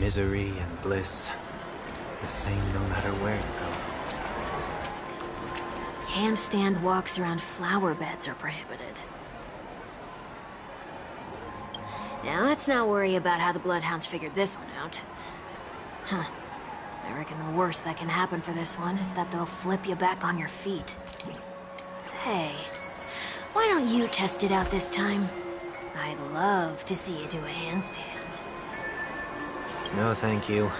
Misery and bliss, the same no matter where you go. Handstand walks around flower beds are prohibited. Now let's not worry about how the Bloodhounds figured this one out. Huh. I reckon the worst that can happen for this one is that they'll flip you back on your feet. Say, why don't you test it out this time? I'd love to see you do a handstand. No, thank you.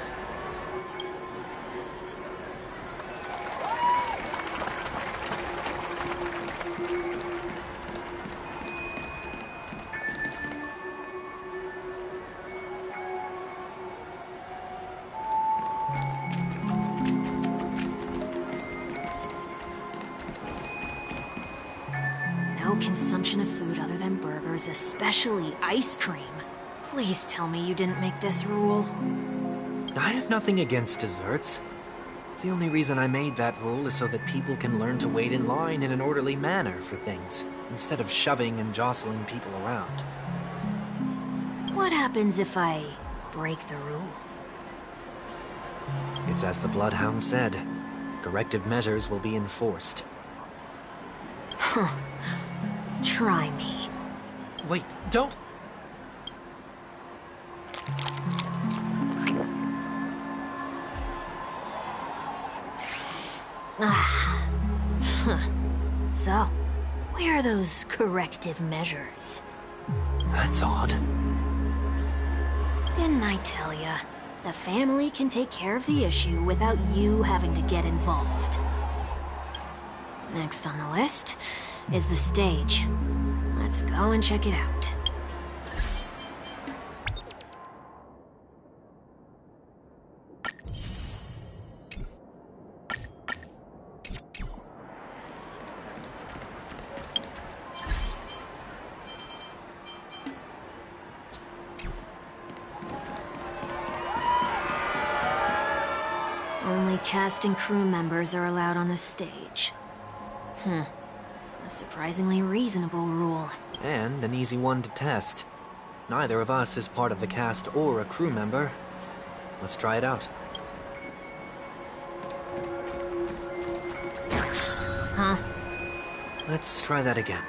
No consumption of food other than burgers, especially ice cream. Please tell me you didn't make this rule. I have nothing against desserts. The only reason I made that rule is so that people can learn to wait in line in an orderly manner for things, instead of shoving and jostling people around. What happens if I break the rule? It's as the Bloodhound said. Corrective measures will be enforced. Huh. Try me. Wait, don't! Ah. Huh. So, where are those corrective measures? That's odd. Didn't I tell ya? The family can take care of the issue without you having to get involved. Next on the list is the stage. Let's go and check it out. Only cast and crew members are allowed on the stage. A surprisingly reasonable rule. And an easy one to test. Neither of us is part of the cast or a crew member. Let's try it out. Huh? Let's try that again.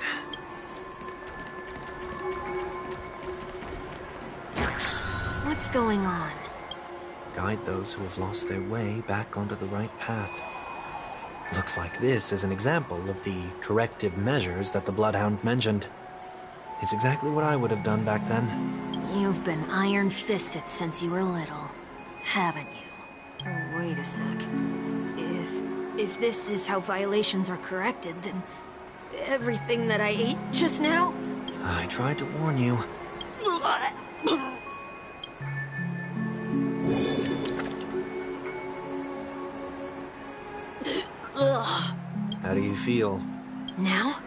What's going on? Guide those who have lost their way back onto the right path. Looks like this is an example of the corrective measures that the Bloodhound mentioned. It's exactly what I would have done back then. You've been iron-fisted since you were little, haven't you? Oh, wait a sec. If this is how violations are corrected, then everything that I ate just now? I tried to warn you. Ugh. How do you feel? Now?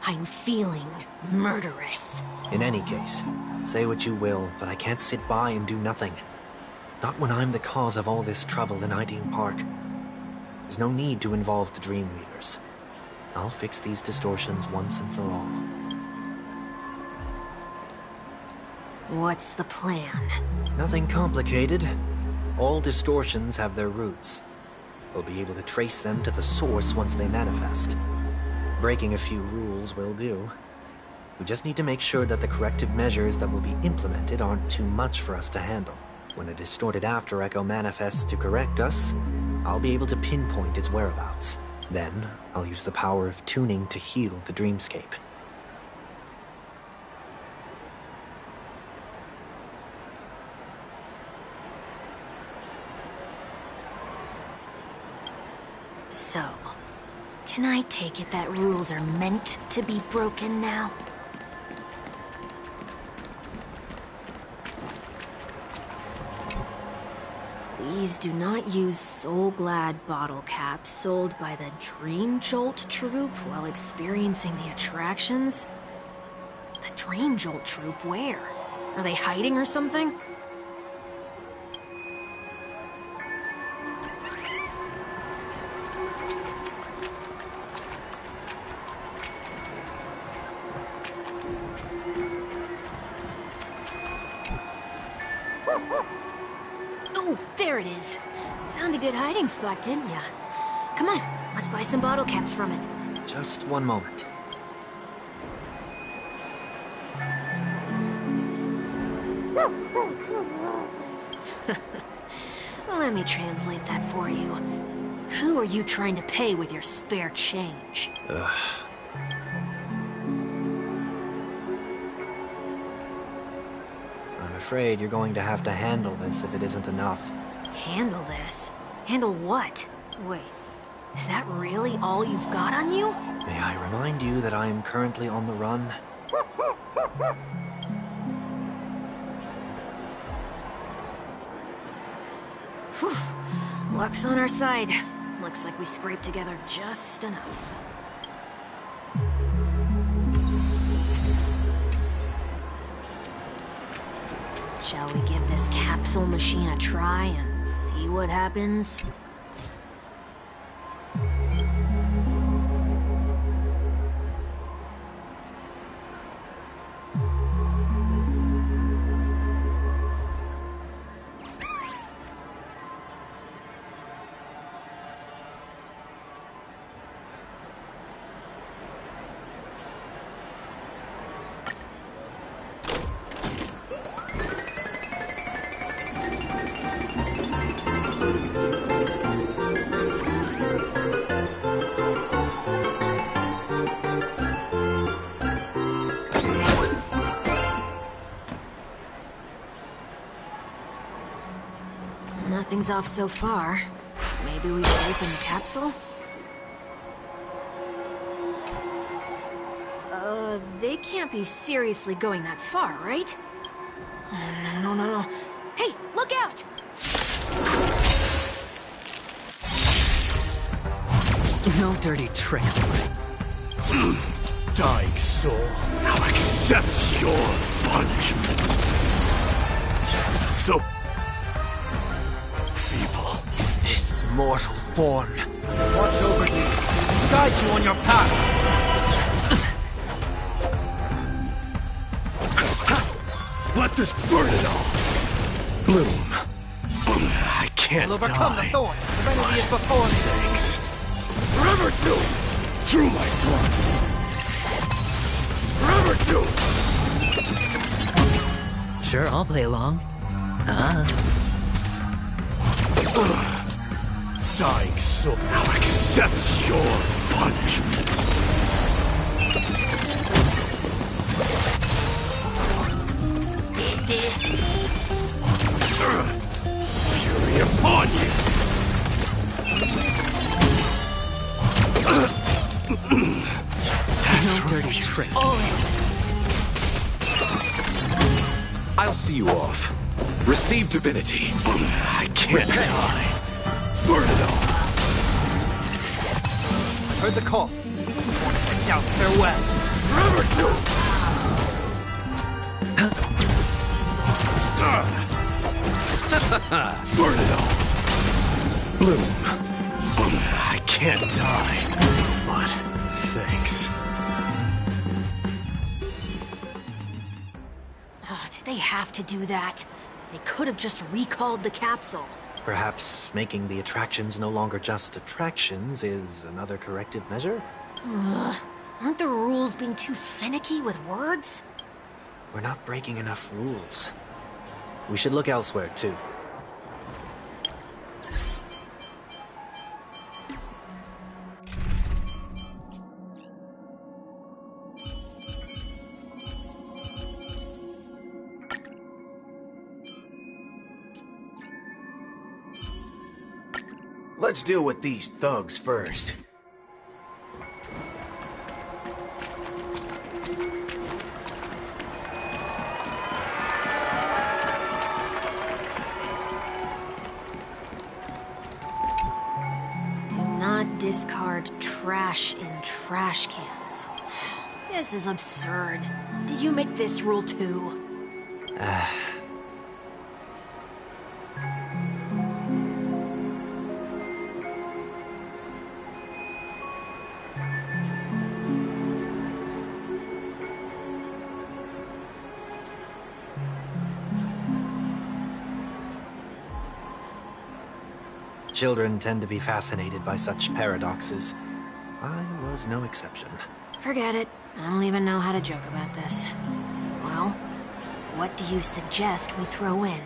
I'm feeling murderous. In any case, say what you will, but I can't sit by and do nothing. Not when I'm the cause of all this trouble in Ideen Park. There's no need to involve the Dream Readers. I'll fix these distortions once and for all. What's the plan? Nothing complicated. All distortions have their roots. We'll be able to trace them to the source once they manifest. Breaking a few rules will do. We just need to make sure that the corrective measures that will be implemented aren't too much for us to handle. When a distorted after echo manifests to correct us, I'll be able to pinpoint its whereabouts. Then, I'll use the power of tuning to heal the dreamscape. So, can I take it that rules are meant to be broken now? Please do not use Soul Glad bottle caps sold by the Dream Jolt troupe while experiencing the attractions. The Dream Jolt troupe, where? Are they hiding or something? good hiding spot, didn't ya? Come on, let's buy some bottle caps from it. Just one moment. Let me translate that for you. Who are you trying to pay with your spare change? Ugh. I'm afraid you're going to have to handle this if it isn't enough. Handle this? Handle what? Wait, is that really all you've got on you? May I remind you that I am currently on the run? Whew. Luck's on our side. Looks like we scraped together just enough. Shall we give this capsule machine a try and see what happens? Nothing's off so far. Maybe we should open the capsule? They can't be seriously going that far, right? No. Hey, look out! No dirty tricks. Dying soul, now accept your punishment. So feeble. This mortal form. Watch over you. Guide you on your path. Let this burn it all. Bloom. I can't We'll overcome die. the thorn. Serenity is before me. Thanks. Forever doomed. Through my blood. Forever doomed. Sure, I'll play along. Dying soul, now accept your punishment. Fury upon you. No dirty tricks. I'll see you off. Receive divinity. I can't die. Burn it all. Heard the call. Want to check out farewell. Forever doomed. Burn it all. Bloom. I can't die. But thanks. Oh, did they have to do that? They could have just recalled the capsule. Perhaps making the attractions no longer just attractions is another corrective measure? Aren't the rules being too finicky with words? We're not breaking enough rules. We should look elsewhere, too. Let's deal with these thugs first. Do not discard trash in trash cans. This is absurd. Did you make this rule too? Children tend to be fascinated by such paradoxes. I was no exception. Forget it. I don't even know how to joke about this. Well, what do you suggest we throw in?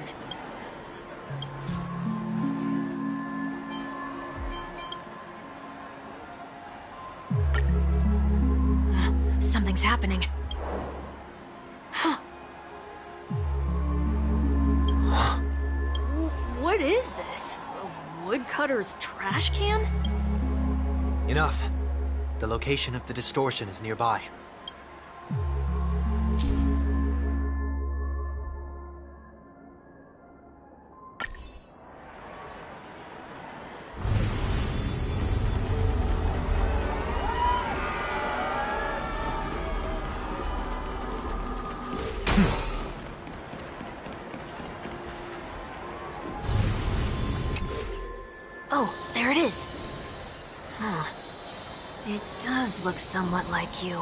Something's happening. What is this? A woodcutter's trash can? Enough. The location of the distortion is nearby. Oh, there it is. Huh. It does look somewhat like you.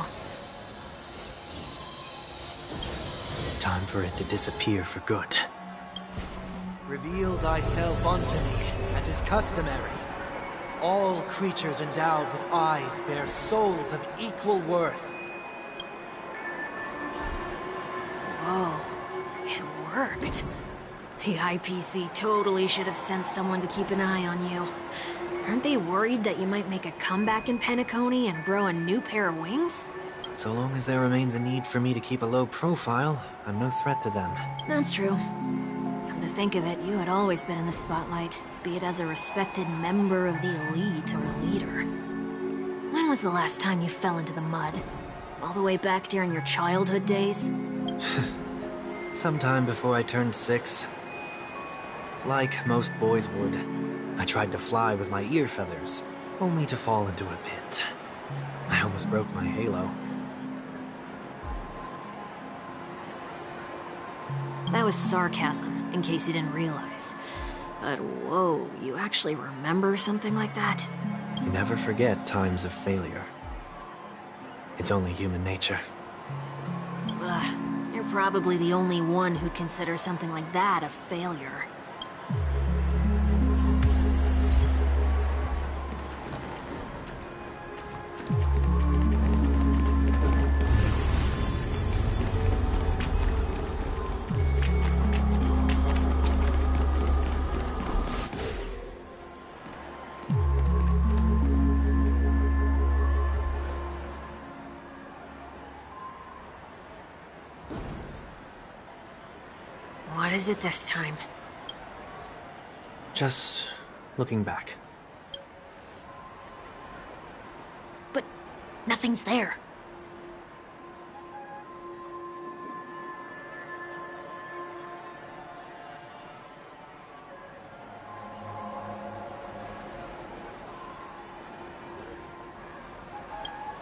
Time for it to disappear for good. Reveal thyself unto me, as is customary. All creatures endowed with eyes bear souls of equal worth. Whoa, it worked. The IPC totally should have sent someone to keep an eye on you. Aren't they worried that you might make a comeback in Penacony and grow a new pair of wings? So long as there remains a need for me to keep a low profile, I'm no threat to them. That's true. Come to think of it, you had always been in the spotlight, be it as a respected member of the elite or leader. When was the last time you fell into the mud? All the way back during your childhood days? Sometime before I turned 6. Like most boys would, I tried to fly with my ear feathers, only to fall into a pit. I almost broke my halo. That was sarcasm, in case you didn't realize. But whoa, you actually remember something like that? You never forget times of failure. It's only human nature. Ugh, you're probably the only one who'd consider something like that a failure. What is it this time? Just looking back. But nothing's there.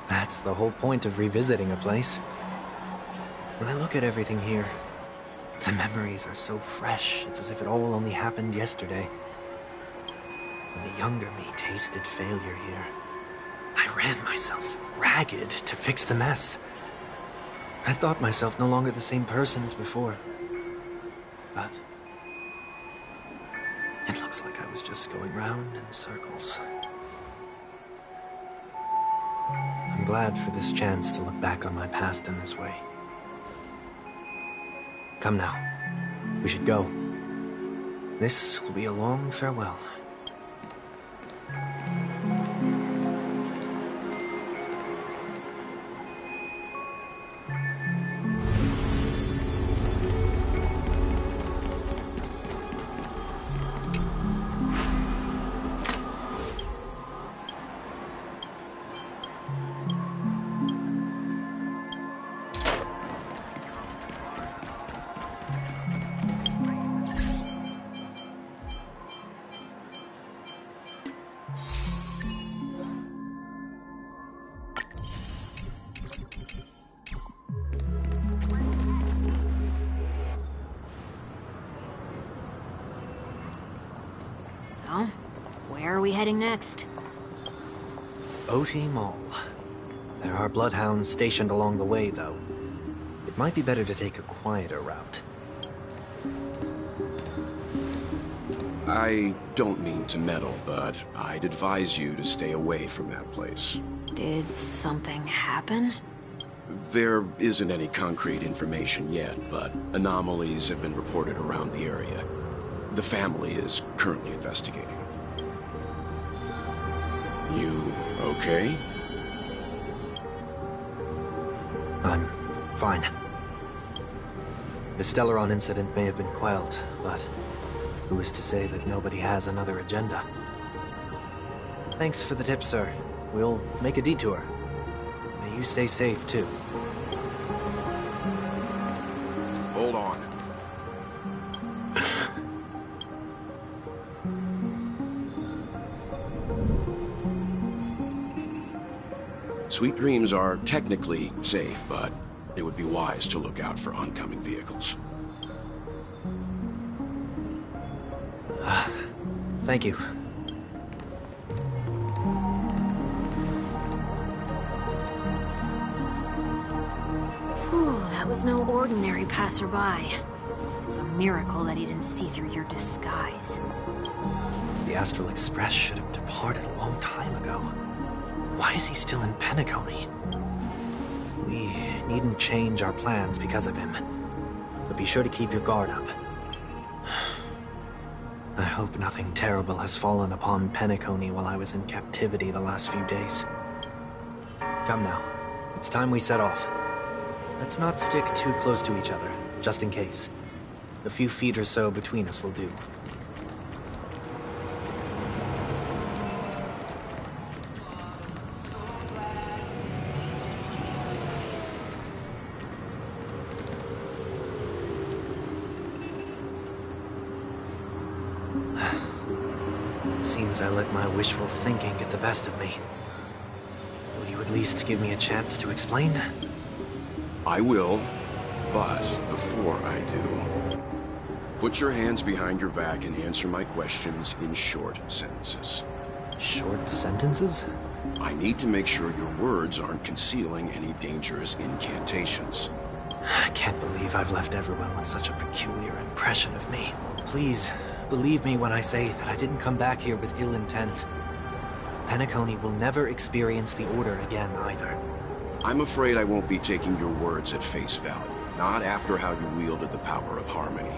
That's the whole point of revisiting a place. When I look at everything here, the memories are so fresh, it's as if it all only happened yesterday. When the younger me tasted failure here, I ran myself ragged to fix the mess. I thought myself no longer the same person as before. But it looks like I was just going round in circles. I'm glad for this chance to look back on my past in this way. Come now. We should go. This will be a long farewell. So, where are we heading next? OT Mall. There are bloodhounds stationed along the way, though. It might be better to take a quieter route. I don't mean to meddle, but I'd advise you to stay away from that place. Did something happen? There isn't any concrete information yet, but anomalies have been reported around the area. The family is currently investigating. You okay? I'm fine. The Stellaron incident may have been quelled, but who is to say that nobody has another agenda? Thanks for the tip, sir. We'll make a detour. May you stay safe, too. Hold on. Sweet Dreams are technically safe, but it would be wise to look out for oncoming vehicles. Thank you. Whew, that was no ordinary passerby. It's a miracle that he didn't see through your disguise. The Astral Express should have departed a long time ago. Why is he still in Penacony? We needn't change our plans because of him. But be sure to keep your guard up. I hope nothing terrible has fallen upon Penacony while I was in captivity the last few days. Come now. It's time we set off. Let's not stick too close to each other, just in case. A few feet or so between us will do. Seems I let my wishful thinking get the best of me. Will you at least give me a chance to explain? I will, but before I do, put your hands behind your back and answer my questions in short sentences. Short sentences? I need to make sure your words aren't concealing any dangerous incantations. I can't believe I've left everyone with such a peculiar impression of me. Please, believe me when I say that I didn't come back here with ill intent. Penacony will never experience the Order again, either. I'm afraid I won't be taking your words at face value, not after how you wielded the power of harmony.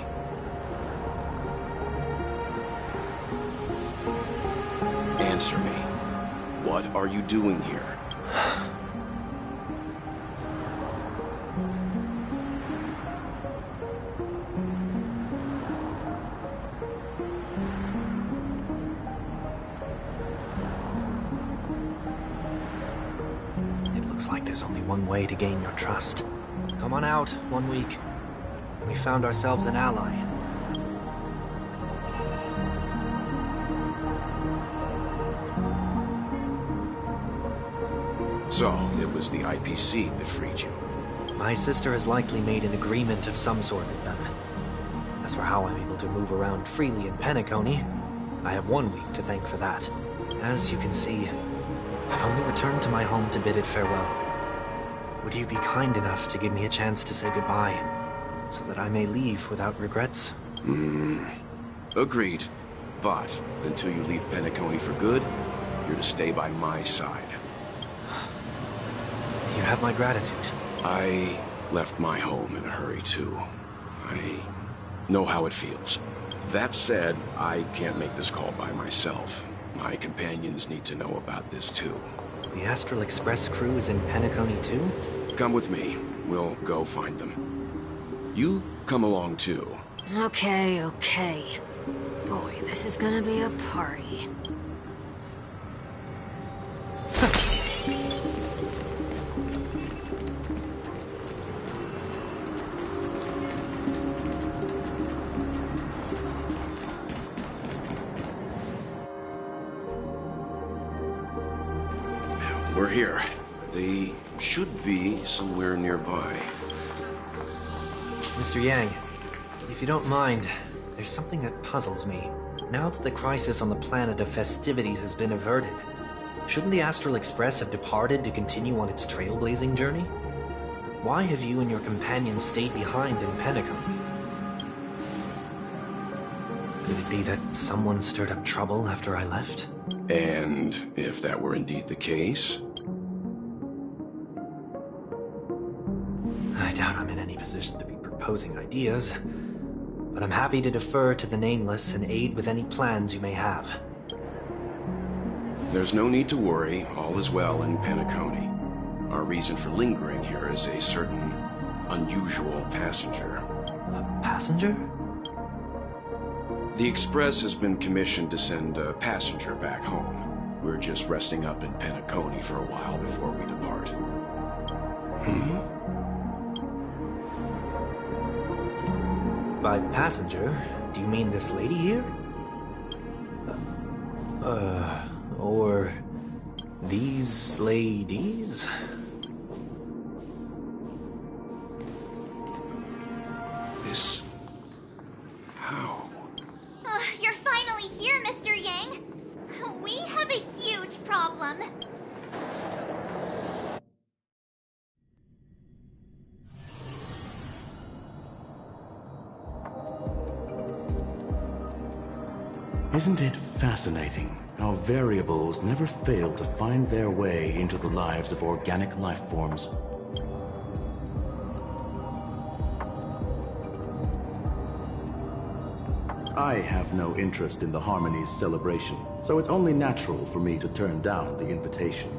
Answer me. What are you doing here? Like there's only one way to gain your trust. Come on out, 1 week. We found ourselves an ally. So, it was the IPC that freed you. My sister has likely made an agreement of some sort with them. As for how I'm able to move around freely in Penacony, I have 1 week to thank for that. As you can see, I've only returned to my home to bid it farewell. Would you be kind enough to give me a chance to say goodbye, so that I may leave without regrets? Agreed. But, until you leave Penacony for good, you're to stay by my side. You have my gratitude. I left my home in a hurry, too. I know how it feels. That said, I can't make this call by myself. My companions need to know about this, too. The Astral Express crew is in Penacony, too? Come with me. We'll go find them. You come along, too. Okay, okay. Boy, this is gonna be a party. We're here. They should be somewhere nearby. Mr. Yang, if you don't mind, there's something that puzzles me. Now that the crisis on the planet of festivities has been averted, shouldn't the Astral Express have departed to continue on its trailblazing journey? Why have you and your companions stayed behind in Penacony? Could it be that someone stirred up trouble after I left? And if that were indeed the case? I doubt I'm in any position to be proposing ideas, but I'm happy to defer to the Nameless and aid with any plans you may have. There's no need to worry. All is well in Penacony. Our reason for lingering here is a certain unusual passenger. A passenger? The Express has been commissioned to send a passenger back home. We're just resting up in Penacony for a while before we depart. By passenger, do you mean this lady here? Or these ladies? This... how? You're finally here, Mr. Yang. We have a huge problem. Isn't it fascinating how variables never fail to find their way into the lives of organic life forms? I have no interest in the Harmony's celebration, so it's only natural for me to turn down the invitation.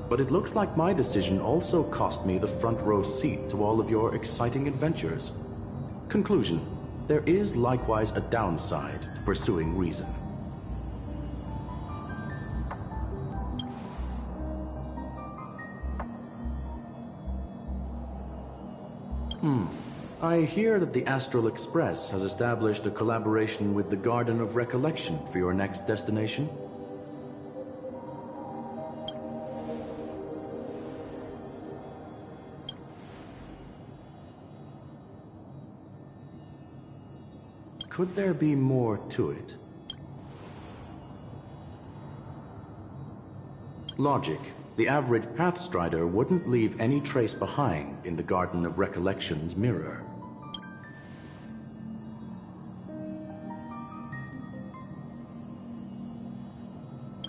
But it looks like my decision also cost me the front row seat to all of your exciting adventures. Conclusion: there is likewise a downside to pursuing reason. I hear that the Astral Express has established a collaboration with the Garden of Recollection for your next destination. Could there be more to it? Logic. The average Pathstrider wouldn't leave any trace behind in the Garden of Recollection's mirror.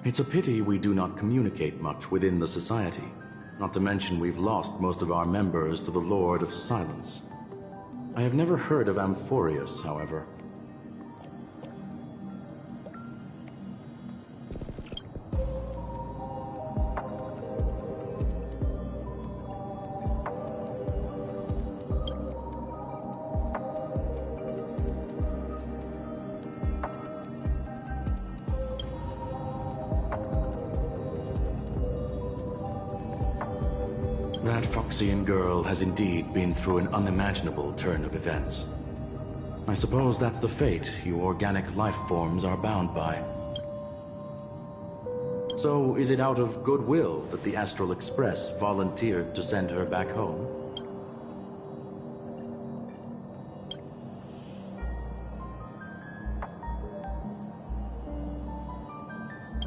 It's a pity we do not communicate much within the society. Not to mention we've lost most of our members to the Lord of Silence. I have never heard of Amphorius, however. That Foxian girl has indeed been through an unimaginable turn of events. I suppose that's the fate you organic life forms are bound by. So, is it out of goodwill that the Astral Express volunteered to send her back home?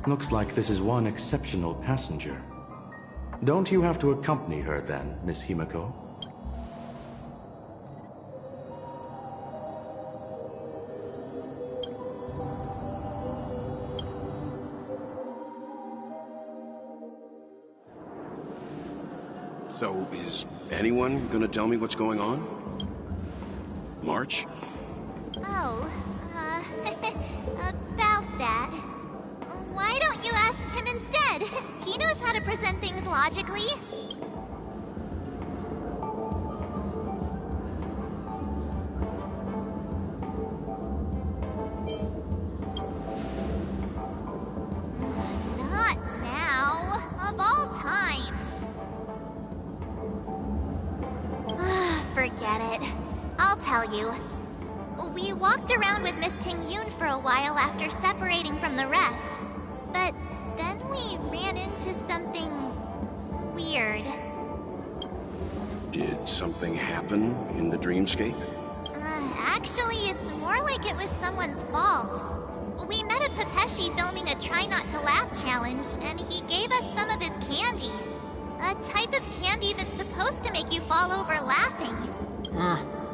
Looks like this is one exceptional passenger. Don't you have to accompany her then, Miss Himiko? So, is anyone gonna tell me what's going on? March? Oh, about that. Why don't you ask him instead? He knows how to present things logically. Not now. Of all times. Forget it. I'll tell you. We walked around with Miss Ting-Yun for a while after separating from the rest. But then we ran into something weird. Did something happen in the dreamscape? Actually, it's more like it was someone's fault. We met a Pepeshi filming a Try Not to Laugh challenge, and he gave us some of his candy. A type of candy that's supposed to make you fall over laughing.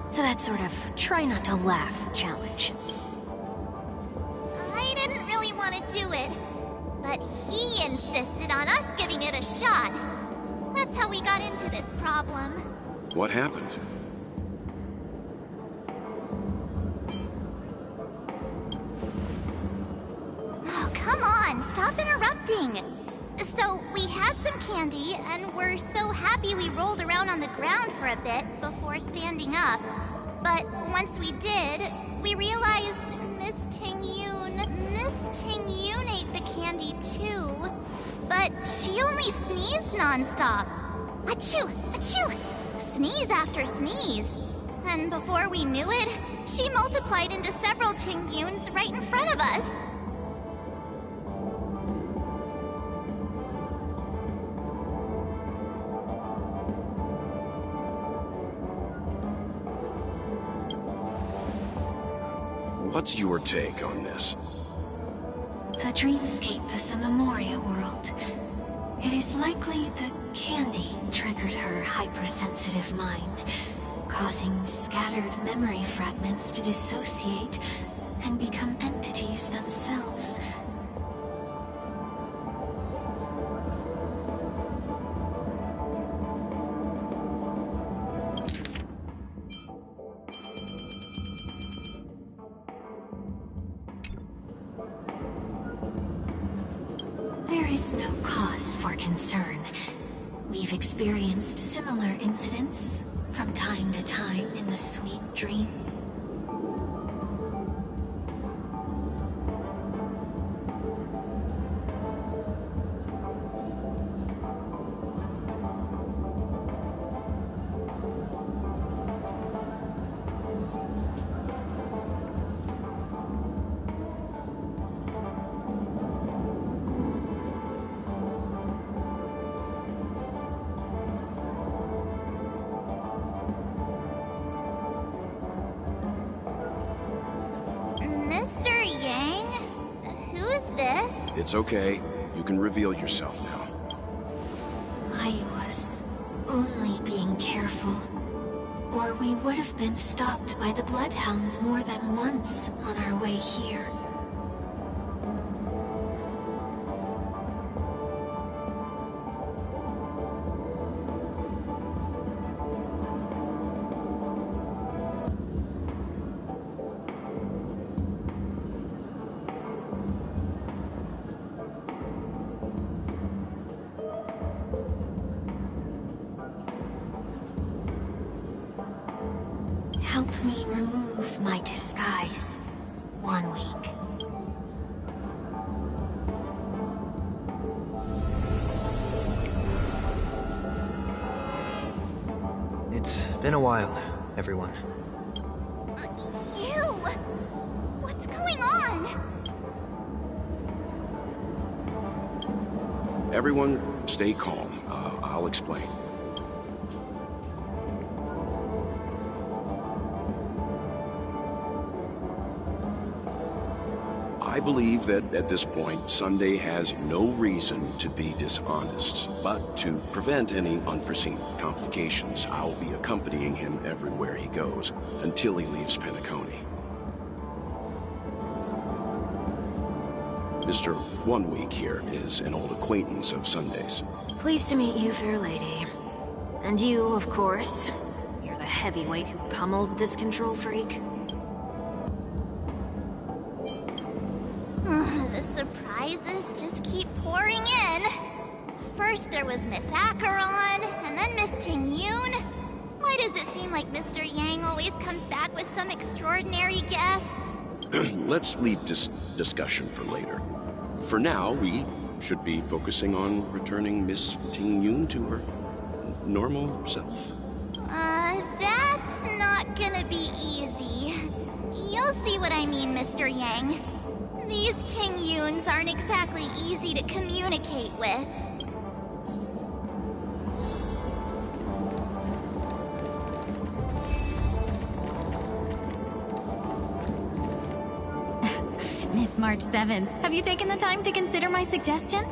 So that sort of try not to laugh challenge. want to do it. But he insisted on us giving it a shot. That's how we got into this problem. What happened? Oh, come on, stop interrupting. So, we had some candy, and we're so happy we rolled around on the ground for a bit before standing up. But once we did, we realized Miss Tingyun ate the candy too. But she only sneezed nonstop. Achoo! Achoo! Sneeze after sneeze. And before we knew it, she multiplied into several Tingyuns right in front of us. What's your take on this? The dreamscape is a Memoria world. It is likely the candy triggered her hypersensitive mind, causing scattered memory fragments to dissociate and become entities themselves. There is no cause for concern. We've experienced similar incidents from time to time in the sweet dream. Mr. Yang? Who's this? It's okay. You can reveal yourself now. I was only being careful, or we would have been stopped by the Bloodhounds more than once on our way here. Help me remove my disguise. 1 week. It's been a while, everyone. You! What's going on? Everyone, stay calm. I'll explain. I believe that at this point, Funday has no reason to be dishonest. But to prevent any unforeseen complications, I'll be accompanying him everywhere he goes until he leaves Penacony. Mr. 1 Week here is an old acquaintance of Sunday's. Pleased to meet you, fair lady. And you, of course. You're the heavyweight who pummeled this control freak. The surprises just keep pouring in. First there was Miss Acheron, and then Miss Tingyun. Why does it seem like Mr. Yang always comes back with some extraordinary guests? Let's leave this discussion for later. For now, we should be focusing on returning Miss Tingyun to her normal self. That's not gonna be easy. You'll see what I mean, Mr. Yang. These Tingyuns aren't exactly easy to communicate with. Miss March 7th, have you taken the time to consider my suggestion?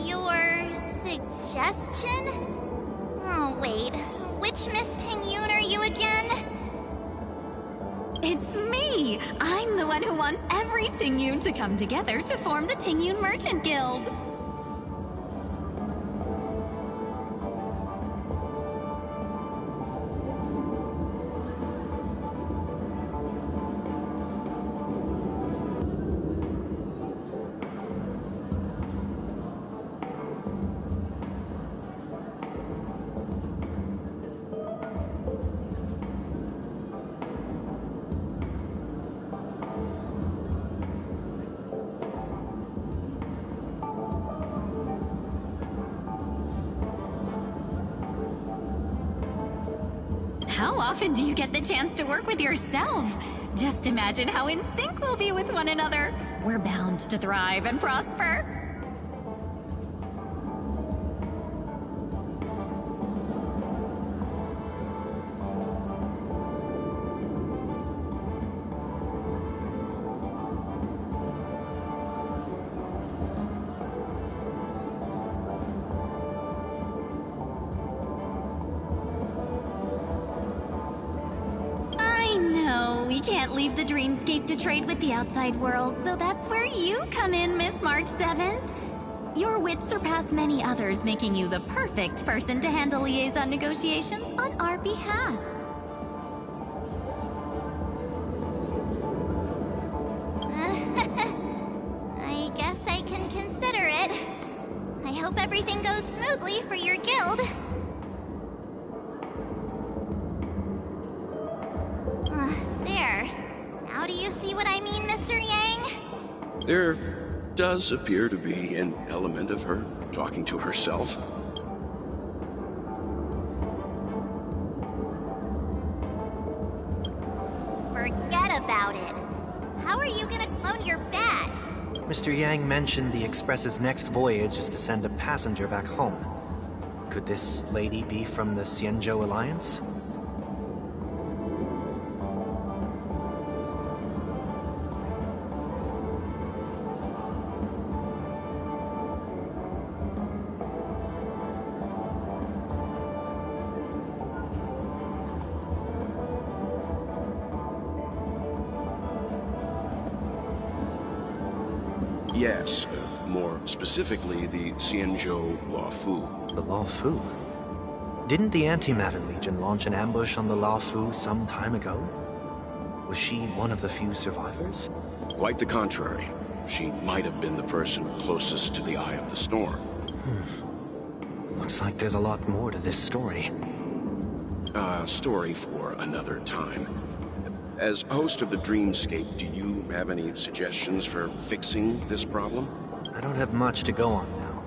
Your suggestion? Oh, wait. Which Miss Tingyun are you again? It's me! I'm the one who wants every Tingyun to come together to form the Tingyun Merchant Guild. How often do you get the chance to work with yourself? Just imagine how in sync we'll be with one another. We're bound to thrive and prosper. We can't leave the dreamscape to trade with the outside world, so that's where you come in, Miss March 7th. Your wits surpass many others, making you the perfect person to handle liaison negotiations on our behalf. I guess I can consider it. I hope everything goes smoothly for your guild. There. Now do you see what I mean, Mr. Yang? There does appear to be an element of her talking to herself. Forget about it. How are you gonna clone your bat? Mr. Yang mentioned the Express's next voyage is to send a passenger back home. Could this lady be from the Xianzhou Alliance? Yes, more specifically, the Xianzhou Luofu. The Luofu? Didn't the Antimatter Legion launch an ambush on the Luofu some time ago? Was she one of the few survivors? Quite the contrary. She might have been the person closest to the eye of the storm. Looks like there's a lot more to this story. Story for another time. As host of the Dreamscape, do you have any suggestions for fixing this problem? I don't have much to go on now.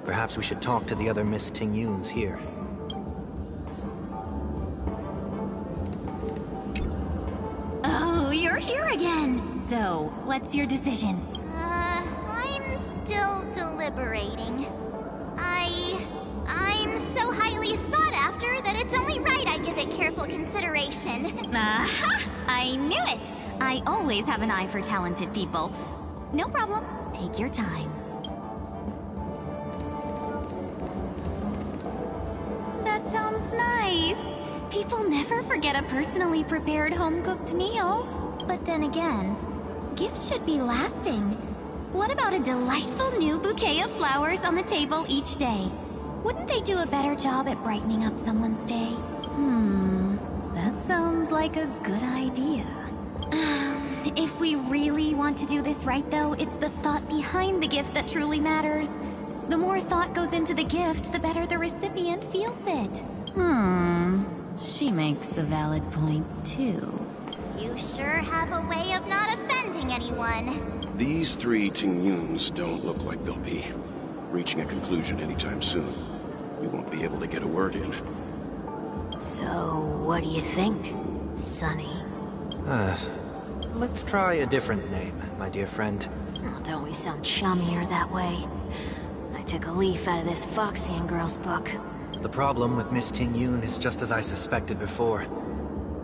Perhaps we should talk to the other Miss Tingyuns here. Oh, you're here again. So, what's your decision? I'm still deliberating. I'm so highly sought after that it's only right I give it careful consideration. Aha! I knew it! I always have an eye for talented people. No problem. Take your time. That sounds nice. People never forget a personally prepared home-cooked meal. But then again, gifts should be lasting. What about a delightful new bouquet of flowers on the table each day? Wouldn't they do a better job at brightening up someone's day? That sounds like a good idea. If we really want to do this right, though, it's the thought behind the gift that truly matters. The more thought goes into the gift, the better the recipient feels it. She makes a valid point, too. You sure have a way of not offending anyone. These three Tingyuns don't look like they'll be reaching a conclusion anytime soon. We won't be able to get a word in. So, what do you think, Sonny? Let's try a different name, my dear friend. Oh, don't we sound chummier that way? I took a leaf out of this Foxian girl's book. The problem with Miss Tingyun is just as I suspected before.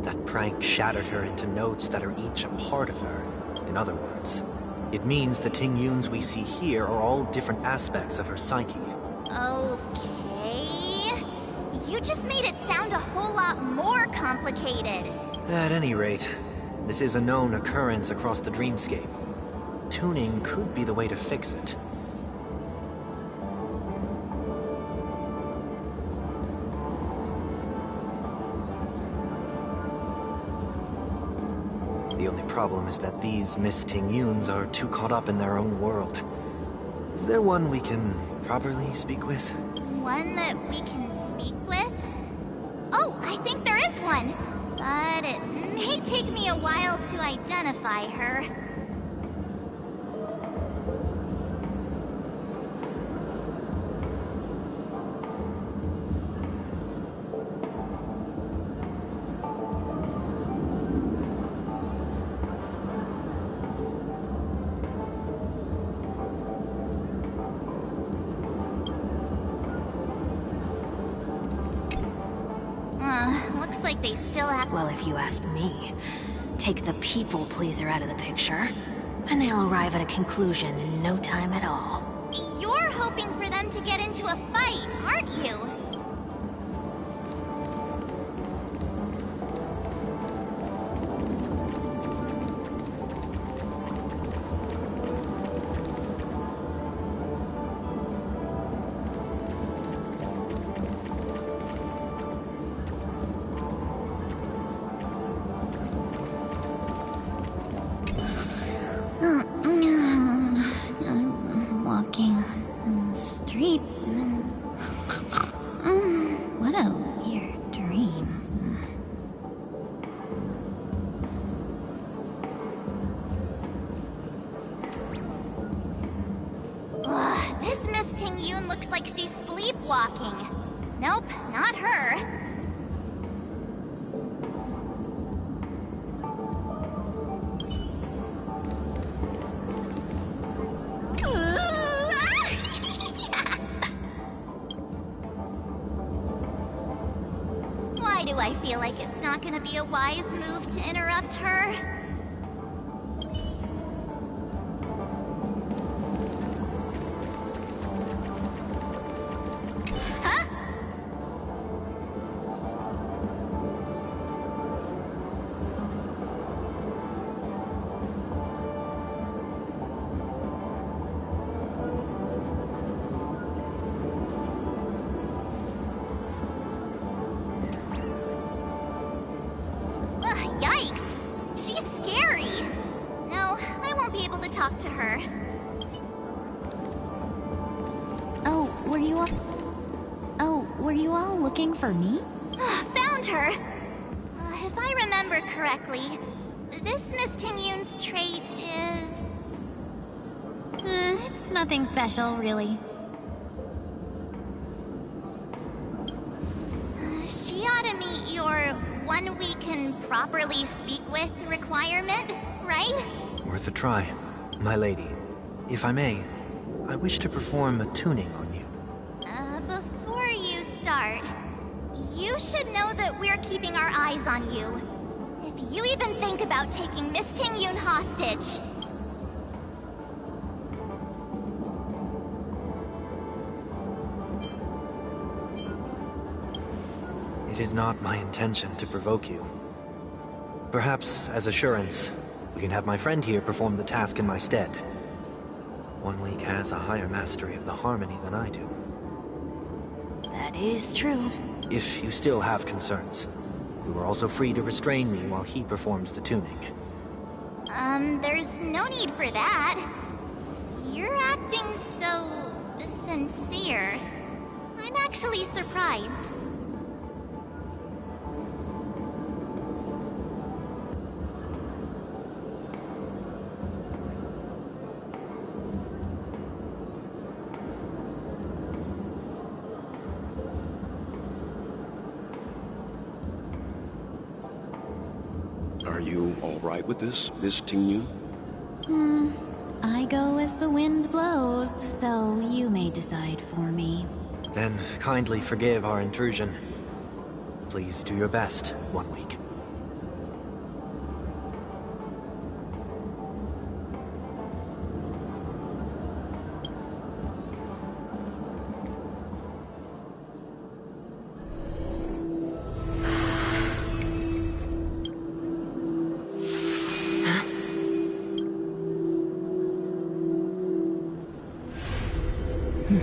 That prank shattered her into notes that are each a part of her. In other words, it means the Tingyuns we see here are all different aspects of her psyche. Okay. You just made it sound a whole lot more complicated. At any rate, This is a known occurrence across the dreamscape. Tuning could be the way to fix it. The only problem is that these Miss Ting-Yuns are too caught up in their own world. Is there one we can properly speak with? One that we can speak with? Oh, I think there is one. But it may take me a while to identify her. Looks like they still have... Well, if you ask me, take the people pleaser out of the picture, and they'll arrive at a conclusion in no time at all. You're hoping for them to get into a fight, aren't you? I'm walking in the street and... what a weird dream. Ugh, this Miss Ting-Yun looks like she's sleepwalking. Nope, not her. Why do I feel like it's not gonna be a wise move to interrupt her? Huh? Ugh, yikes! She's scary! No, I won't be able to talk to her. Were you all looking for me? Found her! If I remember correctly, this Miss Ting-Yun's trait is... It's nothing special, really. She ought to meet your one we can properly speak with requirement, right? Worth a try. My lady, if I may, I wish to perform a tuning on you. Before you start, you should know that we're keeping our eyes on you. If you even think about taking Miss Ting-Yun hostage... It is not my intention to provoke you. Perhaps, as assurance, we can have my friend here perform the task in my stead. One week has a higher mastery of the harmony than I do. That is true. If you still have concerns, you are also free to restrain me while he performs the tuning. There's no need for that. You're acting so... sincere. I'm actually surprised. Are you all right with this, Miss Ting-Yun? I go as the wind blows, so you may decide for me. Then kindly forgive our intrusion. Please do your best, 1 week. What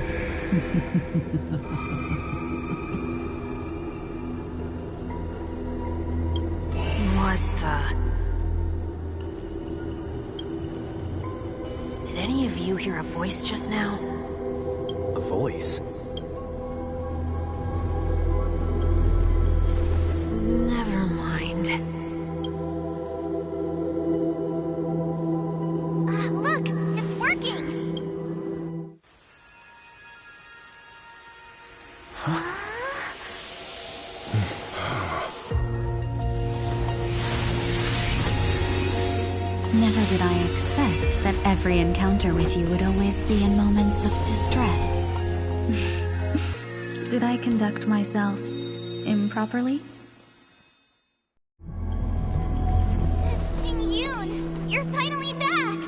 the... Did any of you hear a voice just now? A voice? Never mind. Look! It's working! Never did I expect that every encounter with you would always be in moments of distress. Did I conduct myself improperly? Miss Ting Yoon, you're finally back!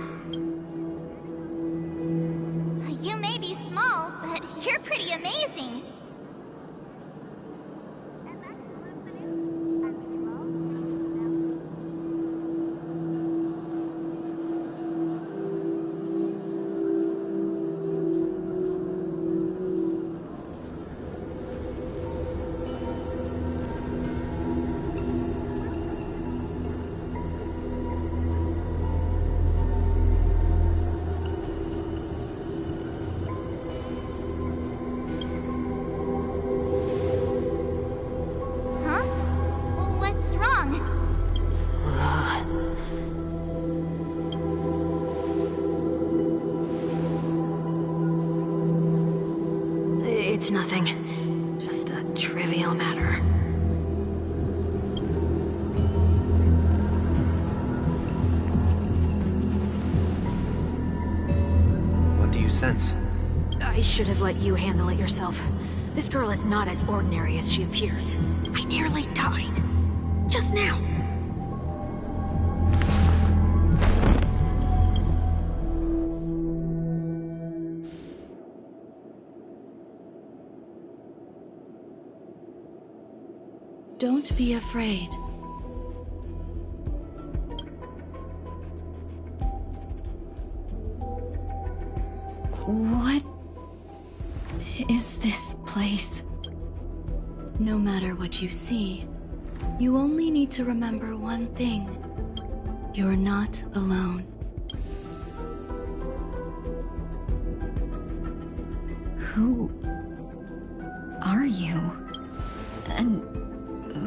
You may be small, but you're pretty amazing. Huh? What's wrong? It's nothing. Just a trivial matter. What do you sense? I should have let you handle it yourself. This girl is not as ordinary as she appears. I nearly died. Just now. Don't be afraid. What is this place? No matter what you see, you only need to remember one thing. You're not alone. Who are you? And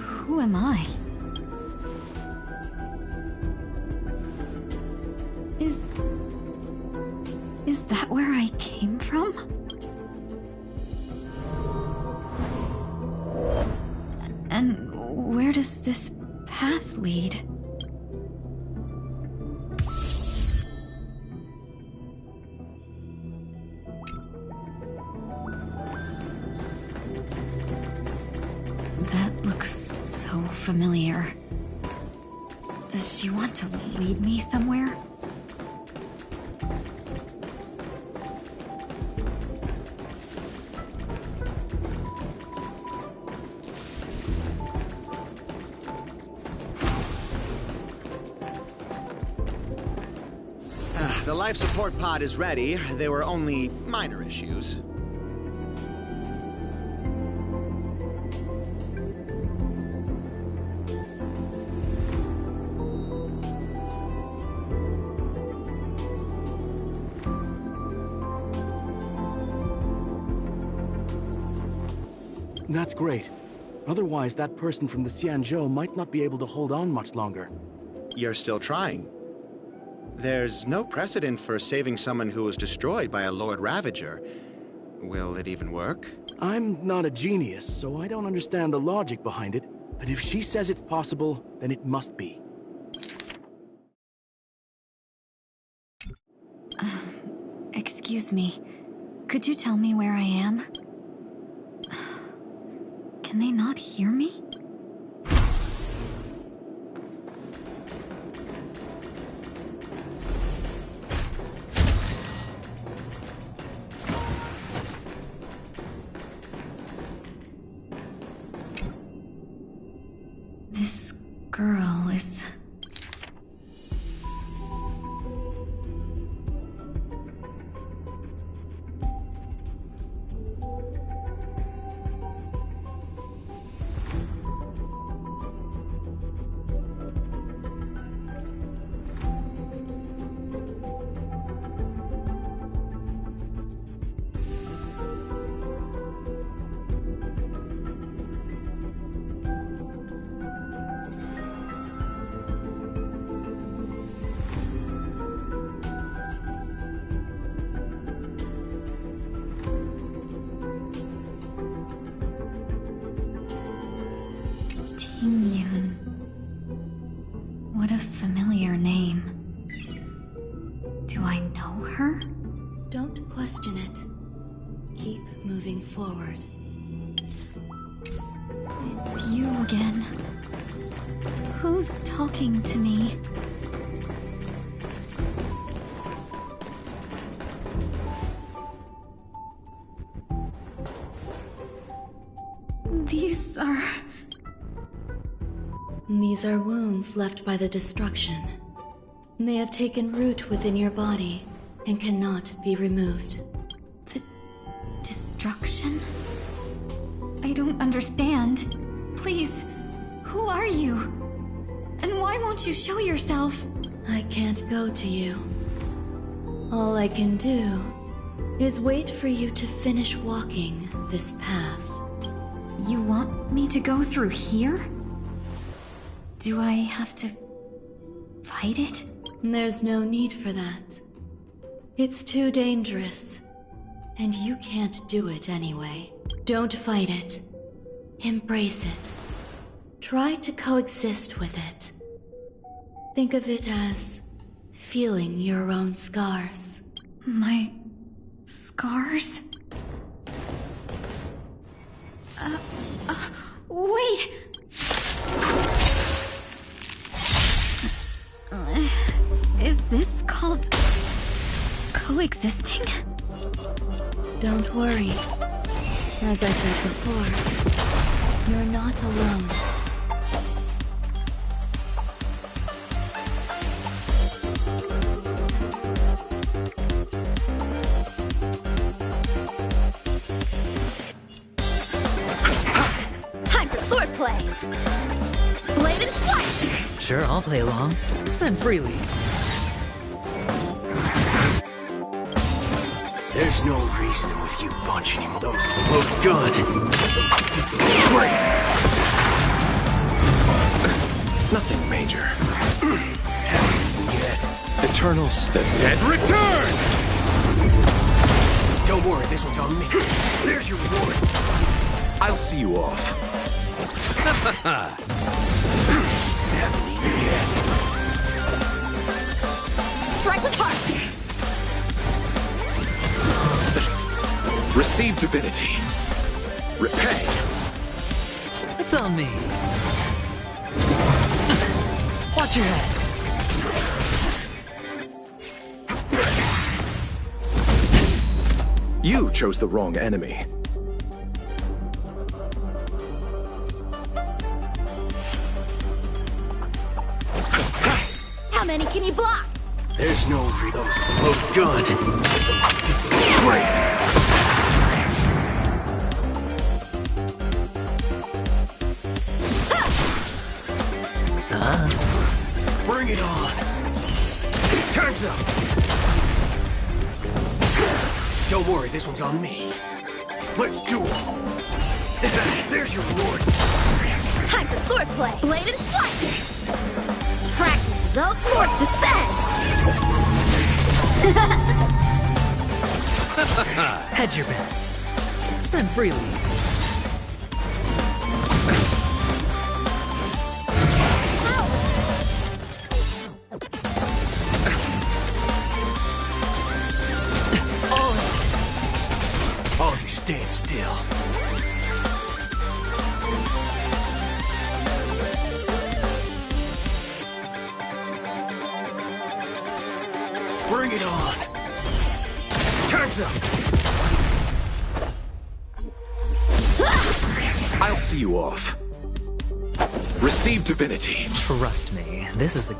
who am I? Is that where I came from? And where does this path lead? That looks so familiar. Does she want to lead me somewhere? The life support pod is ready. There were only minor issues. That's great. Otherwise, that person from the Xianzhou might not be able to hold on much longer. You're still trying. There's no precedent for saving someone who was destroyed by a Lord Ravager. Will it even work? I'm not a genius, so I don't understand the logic behind it. But if she says it's possible, then it must be. Excuse me. Could you tell me where I am? Can they not hear me? This girl is... Keep moving forward. It's you again. Who's talking to me? These are wounds left by the destruction. They have taken root within your body and cannot be removed. The destruction? I don't understand. Please, who are you? And why won't you show yourself? I can't go to you. All I can do is wait for you to finish walking this path. You want me to go through here? Do I have to fight it? There's no need for that. It's too dangerous, and you can't do it anyway. Don't fight it. Embrace it. Try to coexist with it. Think of it as feeling your own scars. My scars? Wait! Is this called coexisting? Don't worry. As I said before, you're not alone. Time for swordplay! Blade and flight! Sure, I'll play along. Spend freely. There's no reasoning with you bunch anymore. Those with the loaded gun. Those who did the brave. Nothing major. Haven't yet. Eternals, the dead return! Don't worry, this one's on me. There's your reward. I'll see you off. Haven't eaten yet. Strike with heart! Receive divinity. Repay. It's on me. Watch your head. You chose the wrong enemy. How many can you block? There's no those with the loaded gun. Those who did the brave. Bring it on. Time's up. Don't worry, this one's on me. Let's do it. There's your reward. Time for swordplay! Blade and flight! Practice is all swords descend! Hedge your bets. Spend freely. All you stand still. Bring it on. Time's up. I'll see you off. Receive divinity. Trust me, this is a...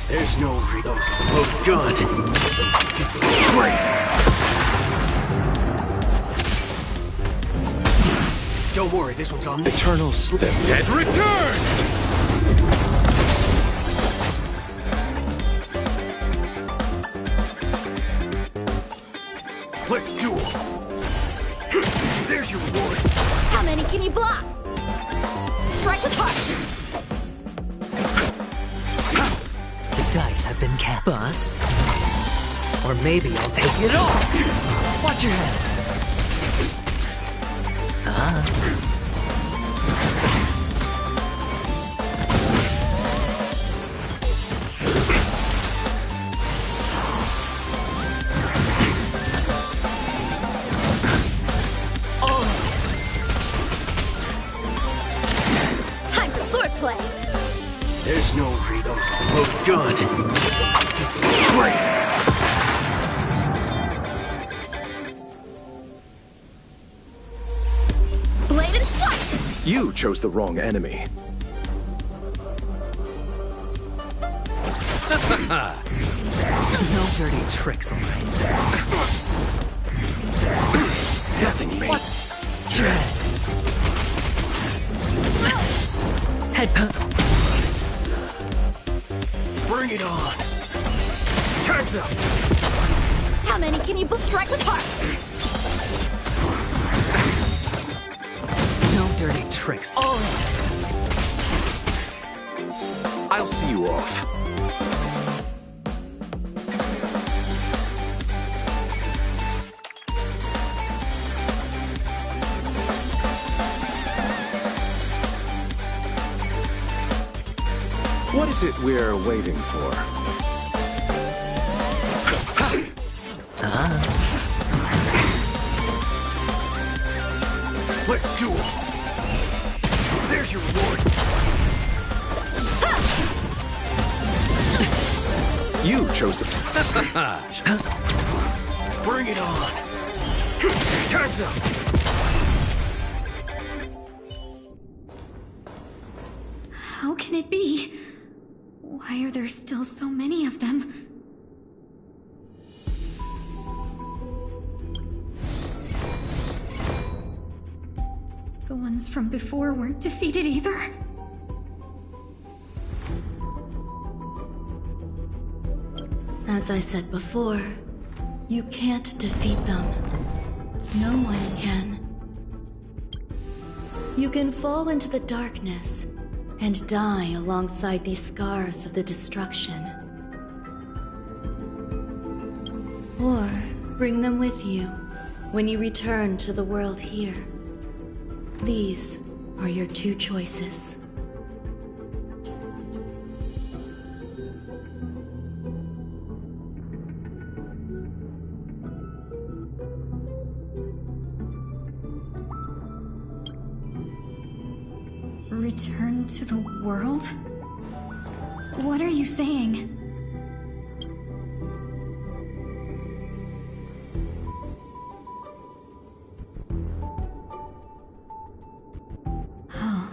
There's no those with the loaded gun. Those who did the brave. Don't worry, this one's on me. Eternals, the dead return! Let's do it. There's your reward. How many can you block? Strike with heart! The dice have been cast. Bust. Or maybe I'll take it all. Watch your head. Good. Great. Blade and flight! You chose the wrong enemy. No dirty tricks on me. Nothing me. Dread. Head. Bring it on. Turns up. How many can you strike with heart? No dirty tricks. All right. I'll see you off. What is it we're waiting for? Let's duel. There's your reward. You chose the... Bring it on. Time's up. How can it be? Why are there still so many of them? The ones from before weren't defeated either. As I said before, you can't defeat them. No one can. You can fall into the darkness and die alongside these scars of the destruction. Or bring them with you when you return to the world here. These are your two choices. Return to the world? What are you saying? Oh.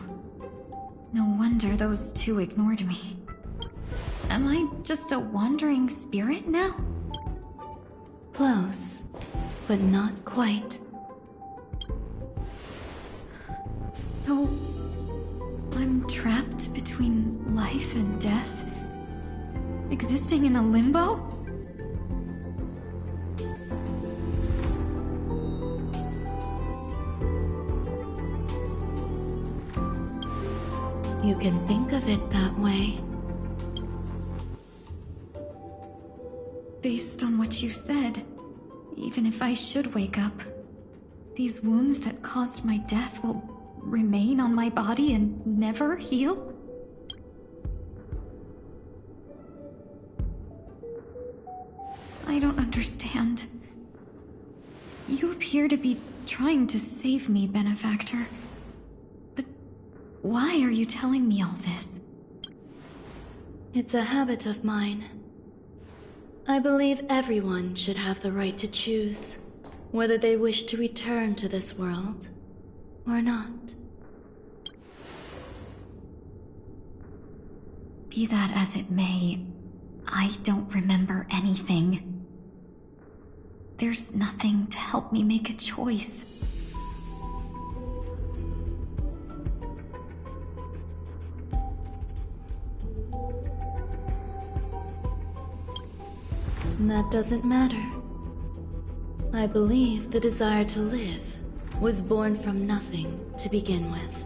No wonder those two ignored me. Am I just a wandering spirit now? Close, but not quite. So... I'm trapped between life and death? Existing in a limbo? You can think of it that way. Based on what you said, even if I should wake up, these wounds that caused my death will remain on my body and never heal? I don't understand. You appear to be trying to save me, Benefactor. But why are you telling me all this? It's a habit of mine. I believe everyone should have the right to choose whether they wish to return to this world or not. Be that as it may, I don't remember anything. There's nothing to help me make a choice. That doesn't matter. I believe the desire to live was born from nothing to begin with.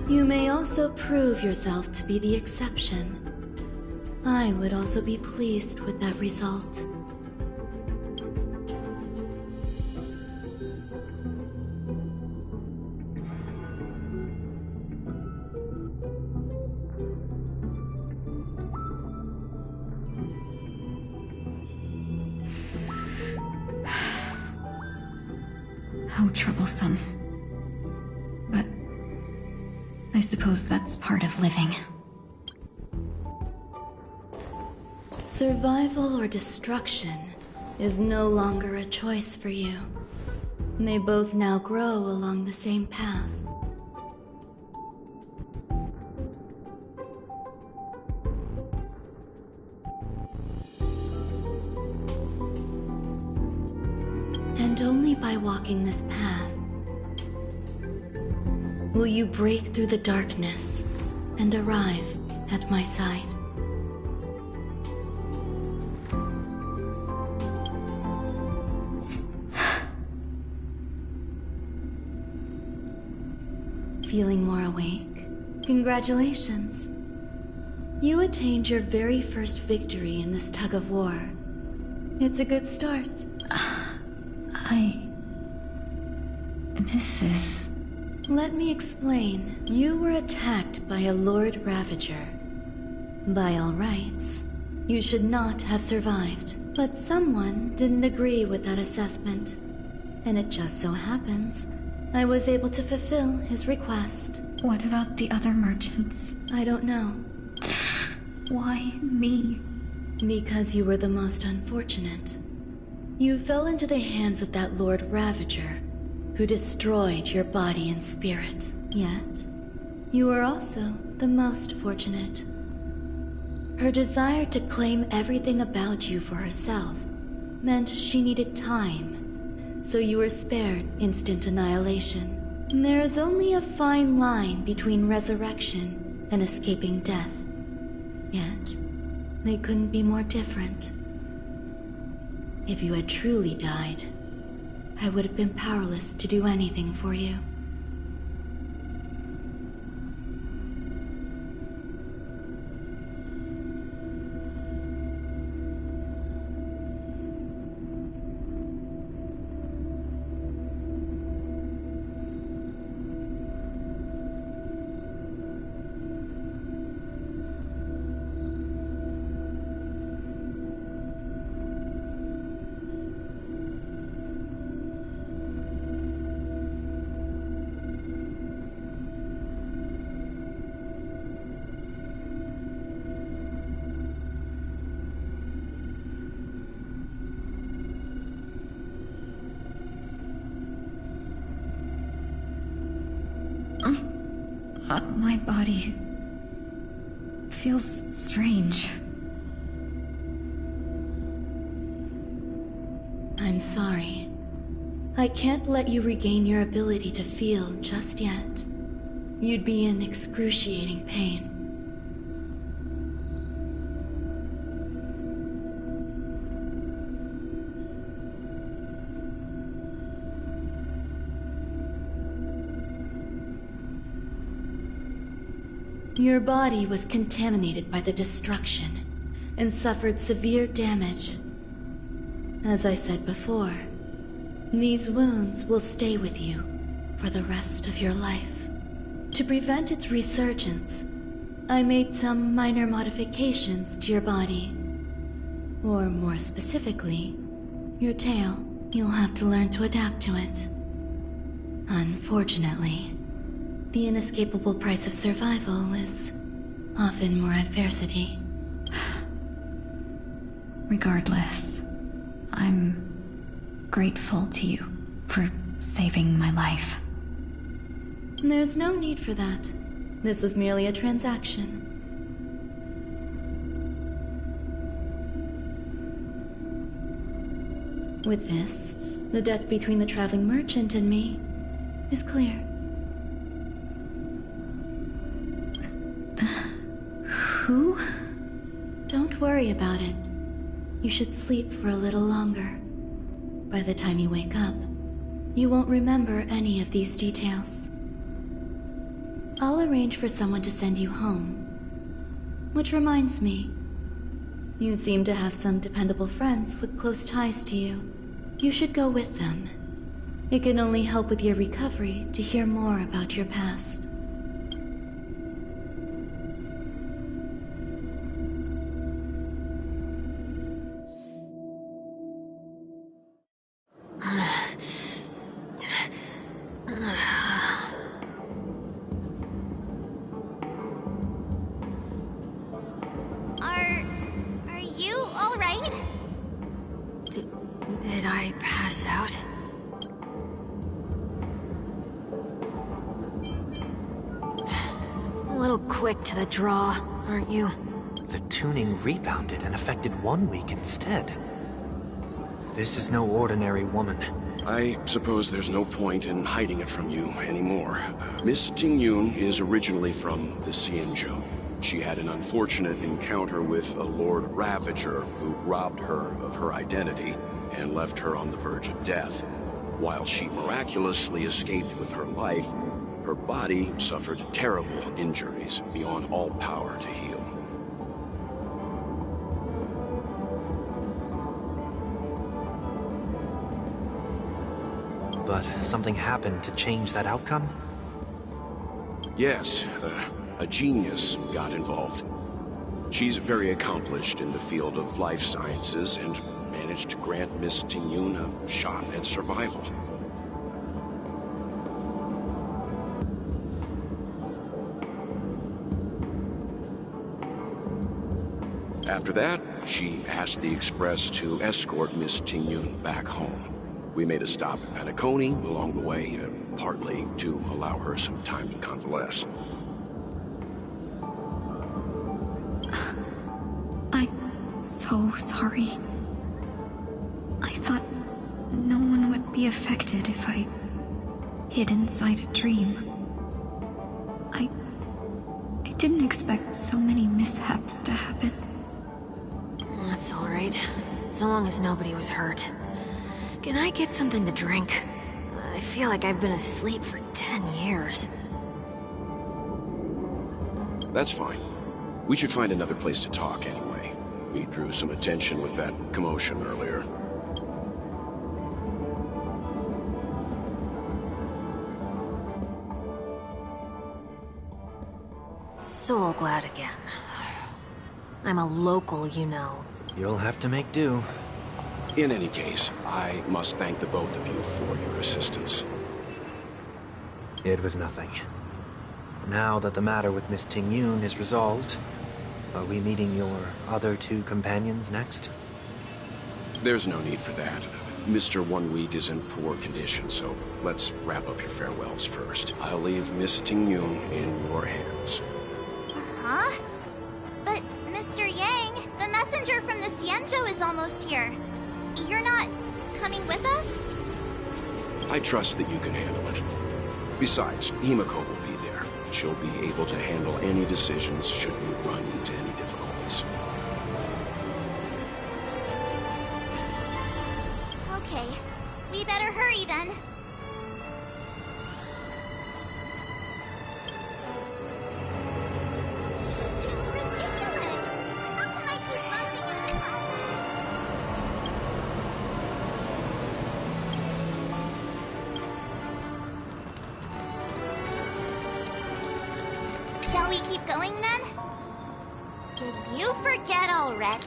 You may also prove yourself to be the exception. I would also be pleased with that result. How troublesome. But I suppose that's part of living. Survival or destruction is no longer a choice for you. They both now grow along the same path. And only by walking this path will you break through the darkness and arrive at my side. Feeling more awake? Congratulations. You attained your very first victory in this tug of war. It's a good start. This is... Let me explain. You were attacked by a Lord Ravager. By all rights, you should not have survived. But someone didn't agree with that assessment. And it just so happens I was able to fulfill his request. What about the other merchants? I don't know. Why me? Because you were the most unfortunate. You fell into the hands of that Lord Ravager, who destroyed your body and spirit. Yet, you were also the most fortunate. Her desire to claim everything about you for herself meant she needed time, so you were spared instant annihilation. There is only a fine line between resurrection and escaping death. Yet, they couldn't be more different. If you had truly died, I would have been powerless to do anything for you. My body feels strange. I'm sorry. I can't let you regain your ability to feel just yet. You'd be in excruciating pain. Your body was contaminated by the destruction and suffered severe damage. As I said before, these wounds will stay with you for the rest of your life. To prevent its resurgence, I made some minor modifications to your body. Or more specifically, your tail. You'll have to learn to adapt to it. Unfortunately, the inescapable price of survival is often more adversity. Regardless, I'm grateful to you for saving my life. There's no need for that. This was merely a transaction. With this, the debt between the traveling merchant and me is clear. Who? Don't worry about it. You should sleep for a little longer. By the time you wake up, you won't remember any of these details. I'll arrange for someone to send you home. Which reminds me, you seem to have some dependable friends with close ties to you. You should go with them. It can only help with your recovery to hear more about your past. pass out. A little quick to the draw, aren't you? The tuning rebounded and affected 1 week instead. This is no ordinary woman. I suppose there's no point in hiding it from you anymore. Miss Tingyun is originally from the Xianzhou. She had an unfortunate encounter with a Lord Ravager who robbed her of her identity and left her on the verge of death. While she miraculously escaped with her life, her body suffered terrible injuries beyond all power to heal. But something happened to change that outcome? Yes, a genius got involved. She's very accomplished in the field of life sciences and managed to grant Miss Tingyun a shot at survival. After that, she asked the Express to escort Miss Tingyun back home. We made a stop at Penacony along the way, partly to allow her some time to convalesce. I'm so sorry. I thought no one would be affected if I hid inside a dream. I didn't expect so many mishaps to happen. That's alright. So long as nobody was hurt. Can I get something to drink? I feel like I've been asleep for 10 years. That's fine. We should find another place to talk anyway. We drew some attention with that commotion earlier. So glad again. I'm a local, you know. You'll have to make do. In any case, I must thank the both of you for your assistance. It was nothing. Now that the matter with Miss Tingyun is resolved, are we meeting your other two companions next? There's no need for that. Mr. 1 Week is in poor condition, so let's wrap up your farewells first. I'll leave Miss Tingyun in your hands. Huh? But, Mr. Yang, the messenger from the Xianzhou is almost here. You're not coming with us? I trust that you can handle it. Besides, Himiko will be there. She'll be able to handle any decisions should you run into any difficulties. Okay. We better hurry then. It's ridiculous! How can I keep bumping into Conrad? Shall we keep going then? Did you forget already?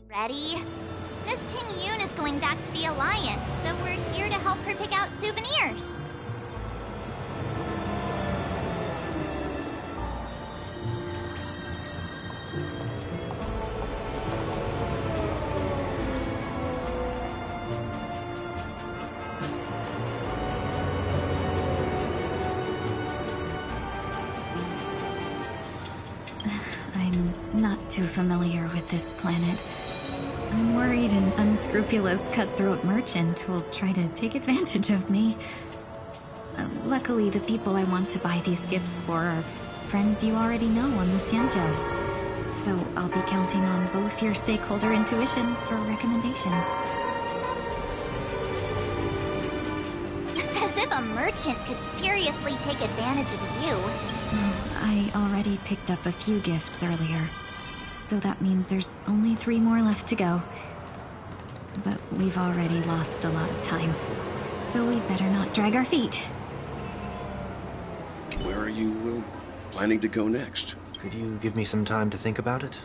Ready? Miss Tingyun is going back to the Alliance, so we're here to help her pick out souvenirs. I'm not too familiar with this planet. I'm worried an unscrupulous cutthroat merchant will try to take advantage of me. Luckily, the people I want to buy these gifts for are friends you already know on the Xianzhou. So I'll be counting on both your stakeholder intuitions for recommendations. As if a merchant could seriously take advantage of you. I already picked up a few gifts earlier. So that means there's only 3 more left to go. But we've already lost a lot of time. So we better not drag our feet. Where are you planning to go next? Could you give me some time to think about it?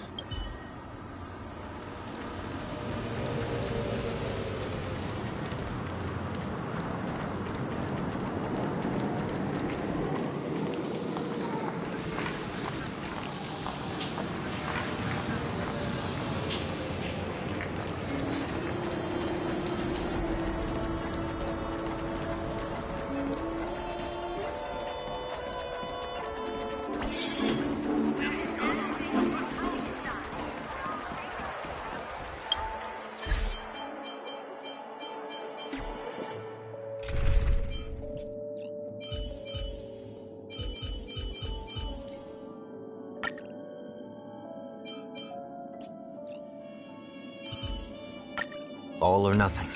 All or nothing.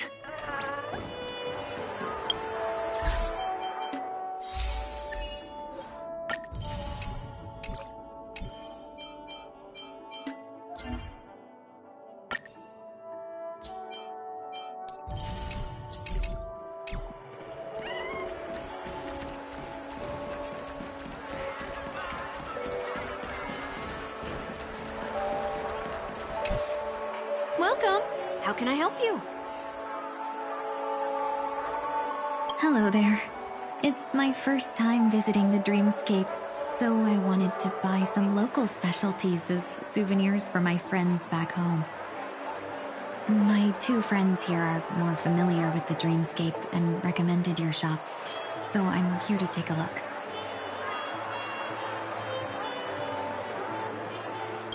Welcome. How can I help you? Hello there. It's my first time visiting the Dreamscape, so I wanted to buy some local specialties as souvenirs for my friends back home. My two friends here are more familiar with the Dreamscape and recommended your shop, so I'm here to take a look.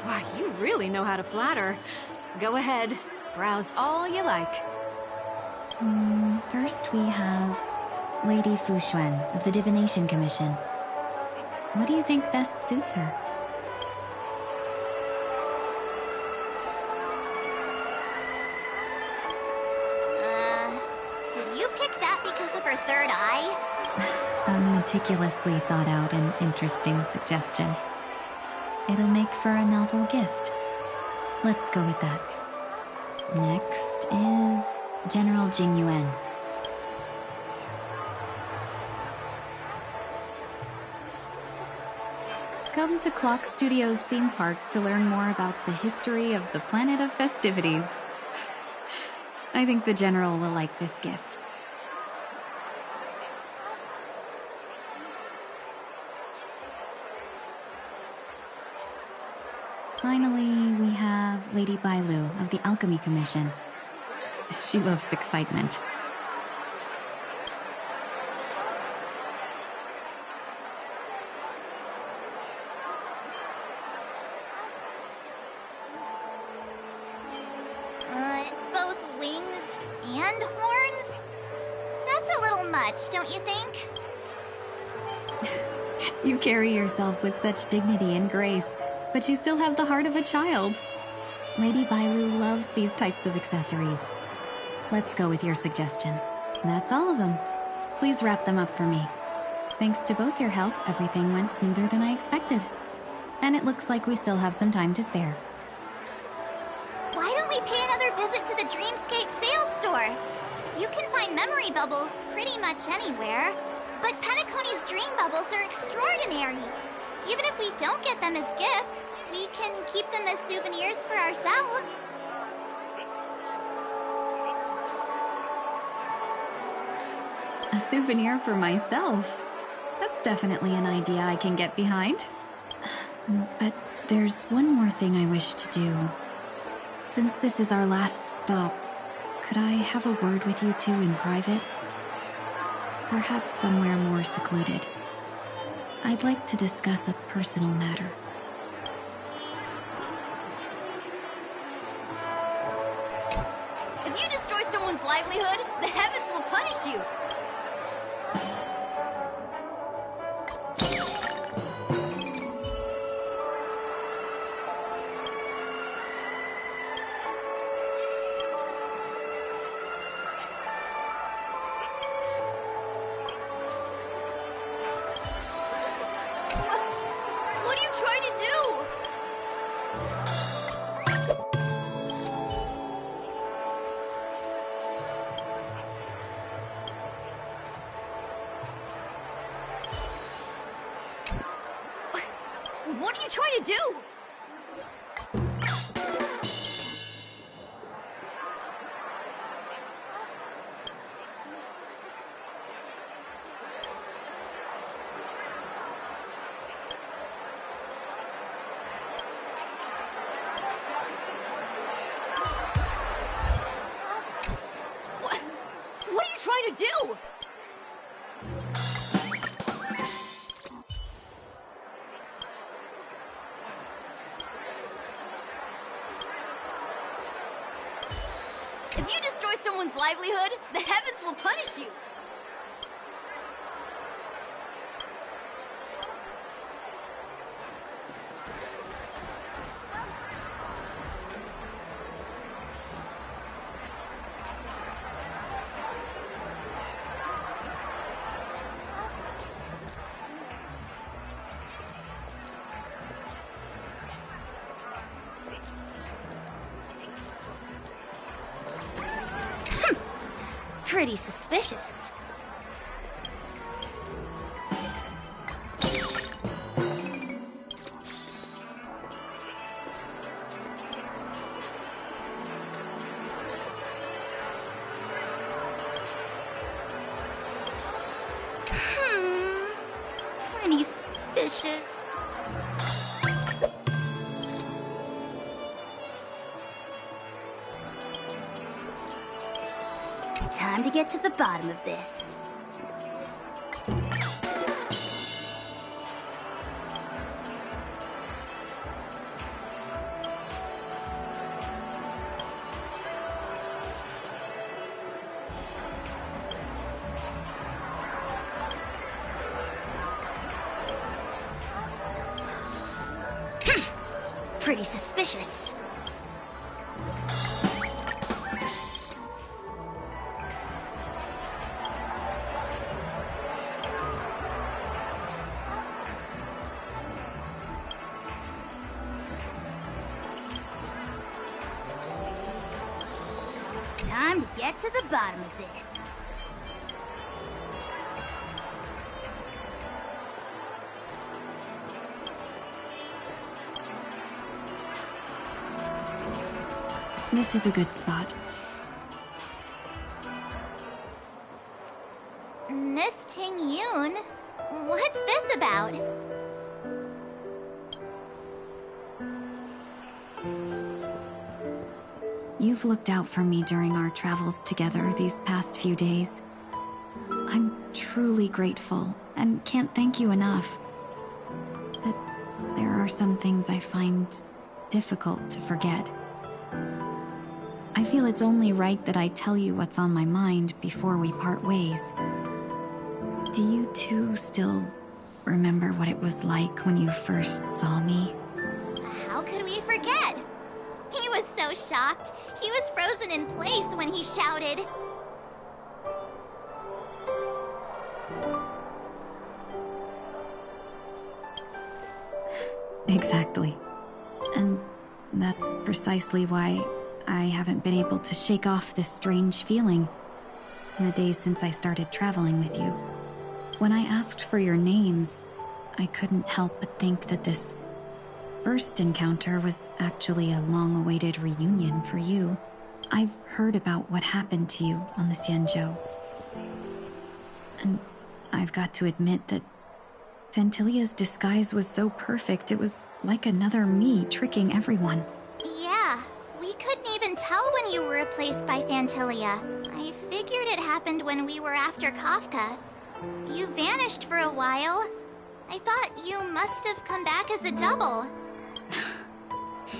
Why, you really know how to flatter. Go ahead, browse all you like. First we have Lady Fuxuan of the Divination Commission. What do you think best suits her? Did you pick that because of her third eye? A meticulously thought out and interesting suggestion. It'll make for a novel gift. Let's go with that. Next is General Jing Yuan. Come to Clock Studios theme park to learn more about the history of the planet of festivities. I think the General will like this gift. Finally, we have Lady Bailu of the Alchemy Commission. She loves excitement. Both wings and horns? That's a little much, don't you think? You carry yourself with such dignity and grace, but you still have the heart of a child. Lady Bailu loves these types of accessories. Let's go with your suggestion. That's all of them. Please wrap them up for me. Thanks to both your help, everything went smoother than I expected. And it looks like we still have some time to spare. Why don't we pay another visit to the Dreamscape sales store? You can find memory bubbles pretty much anywhere, but Penacony's dream bubbles are extraordinary. Even if we don't get them as gifts, we can keep them as souvenirs for ourselves. A souvenir for myself? That's definitely an idea I can get behind. But there's one more thing I wish to do. Since this is our last stop, could I have a word with you two in private? Perhaps somewhere more secluded. I'd like to discuss a personal matter. If you destroy someone's livelihood, the heavens will punish you. What are you trying to do? What are you trying to do? What are you trying to do? If you destroy someone's livelihood, the heavens will punish you. Pretty suspicious. Pretty suspicious. Time to get to the bottom of this. Pretty suspicious. Time to get to the bottom of this. This is a good spot. Miss Ting Yoon? What's this about? You've looked out for me during our travels together these past few days. I'm truly grateful and can't thank you enough. But there are some things I find difficult to forget. I feel it's only right that I tell you what's on my mind before we part ways. Do you too still remember what it was like when you first saw me? How could we forget? He was so shocked. He was frozen in place when he shouted. Exactly. And that's precisely why I haven't been able to shake off this strange feeling in the days since I started traveling with you. When I asked for your names, I couldn't help but think that this first encounter was actually a long-awaited reunion for you. I've heard about what happened to you on the Xianzhou. And I've got to admit that Fantilia's disguise was so perfect, it was like another me tricking everyone. Yeah, we couldn't even tell when you were replaced by Fantilia. I figured it happened when we were after Kafka. You vanished for a while. I thought you must have come back as a double.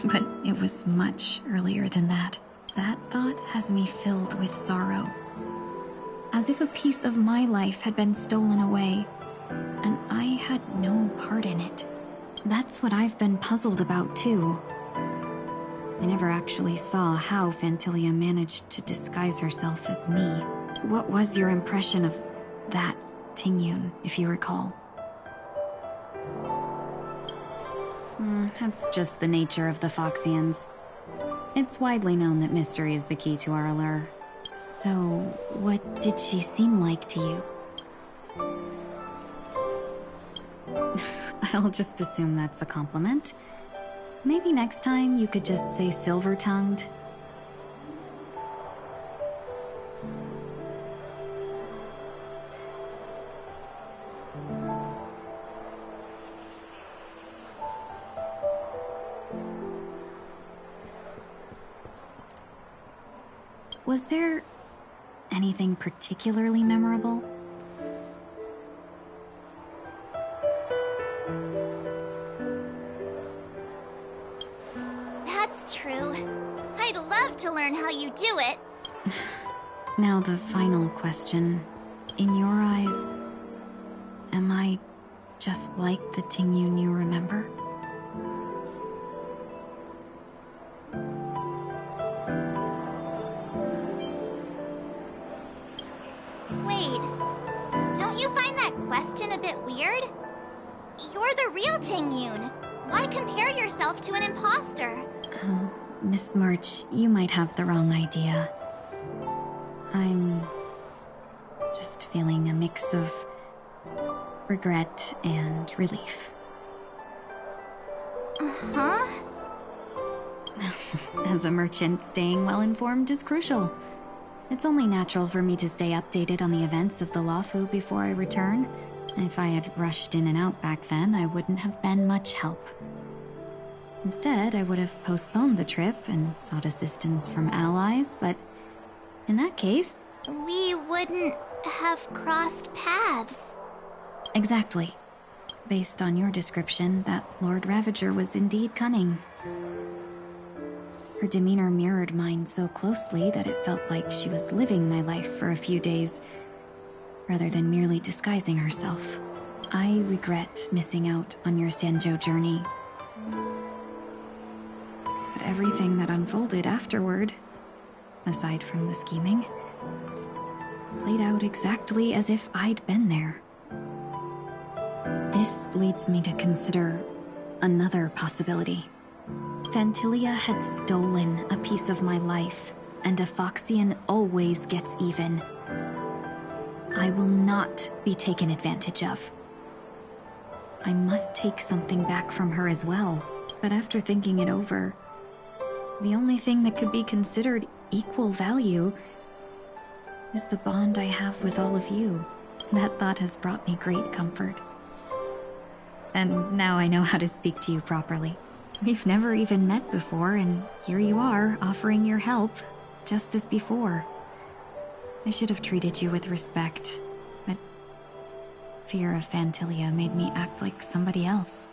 But it was much earlier than that. That thought has me filled with sorrow. As if a piece of my life had been stolen away, and I had no part in it. That's what I've been puzzled about, too. I never actually saw how Fantilia managed to disguise herself as me. What was your impression of that Tingyun, if you recall? That's just the nature of the Foxians. It's widely known that mystery is the key to our allure. So, what did she seem like to you? I'll just assume that's a compliment. Maybe next time you could just say silver-tongued. Was there anything particularly memorable? That's true. I'd love to learn how you do it. Now the final question. In your eyes, am I just like the Tingyun you remember? Wait, don't you find that question a bit weird? You're the real Tingyun. Why compare yourself to an imposter? Oh, Miss March, you might have the wrong idea. I'm just feeling a mix of regret and relief. Uh-huh. As a merchant, staying well-informed is crucial. It's only natural for me to stay updated on the events of the Lawfu before I return. If I had rushed in and out back then, I wouldn't have been much help. Instead, I would have postponed the trip and sought assistance from allies, but in that case... We wouldn't have crossed paths. Exactly. Based on your description, that Lord Ravager was indeed cunning. Her demeanor mirrored mine so closely that it felt like she was living my life for a few days, rather than merely disguising herself. I regret missing out on your Sanjo journey. But everything that unfolded afterward, aside from the scheming, played out exactly as if I'd been there. This leads me to consider another possibility. Phantilia had stolen a piece of my life, and a Foxian always gets even. I will not be taken advantage of. I must take something back from her as well, but after thinking it over, the only thing that could be considered equal value is the bond I have with all of you. That thought has brought me great comfort. And now I know how to speak to you properly. We've never even met before, and here you are, offering your help, just as before. I should have treated you with respect, but fear of Phantilia made me act like somebody else.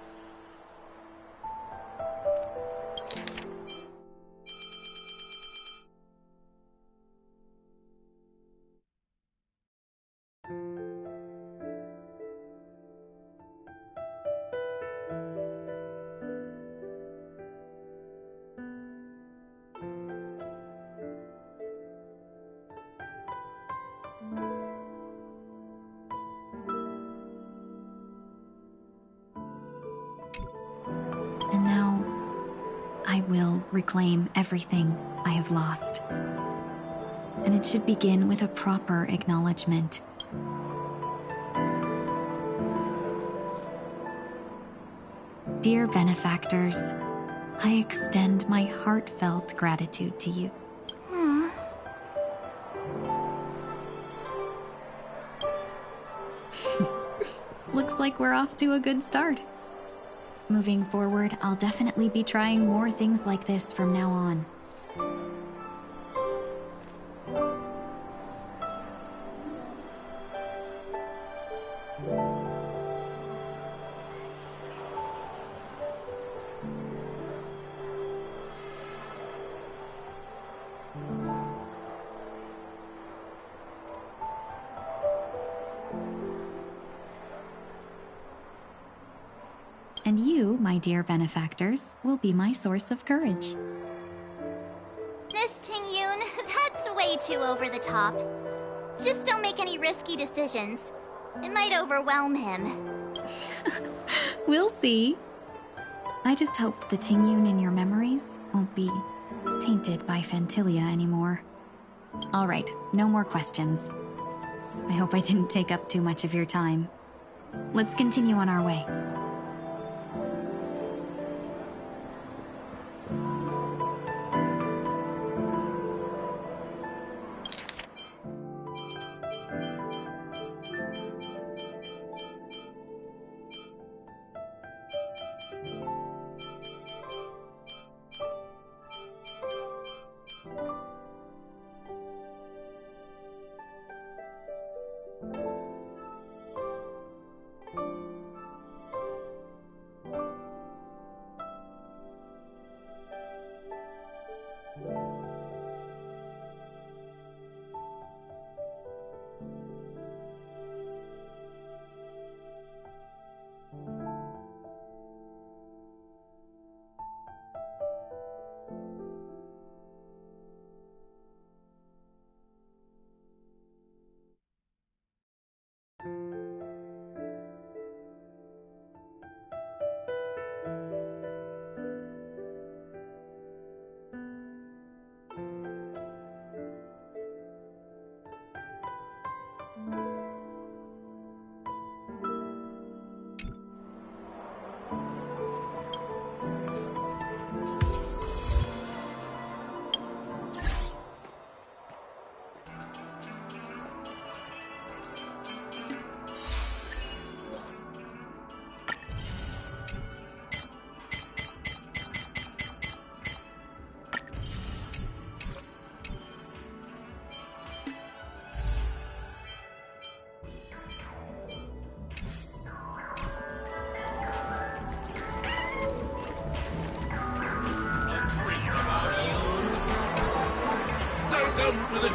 And now, I will reclaim everything I have lost. And it should begin with a proper acknowledgement. Dear benefactors, I extend my heartfelt gratitude to you. Looks like we're off to a good start. Moving forward, I'll definitely be trying more things like this from now on. And you, my dear benefactors, will be my source of courage. Miss Ting-Yoon, that's way too over the top. Just don't make any risky decisions. It might overwhelm him. We'll see. I just hope the Ting-Yoon in your memories won't be tainted by Phantilia anymore. Alright, no more questions. I hope I didn't take up too much of your time. Let's continue on our way.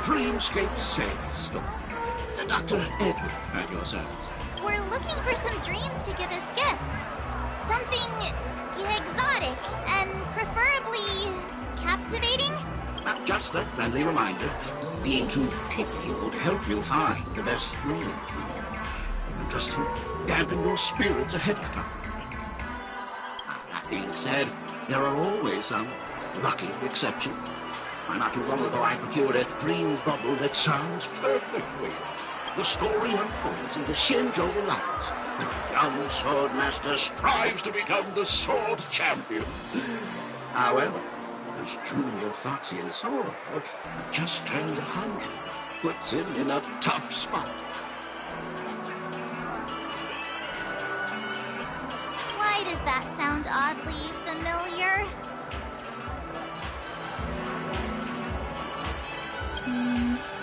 Dreamscape Sales Store. Dr. Edward, at your service. We're looking for some dreams to give as gifts. Something exotic and preferably captivating. Just a friendly reminder. Being too picky won't help you find the best dream. Just to dampen your spirits ahead of time. That being said, there are always some lucky exceptions. Not too long ago, I procured a dream bubble that sounds perfectly. The story unfolds in the Shinjo Alliance, when a young sword master strives to become the sword champion. However, his junior Foxian sword, just turned 100, puts him in a tough spot. Why does that sound oddly familiar?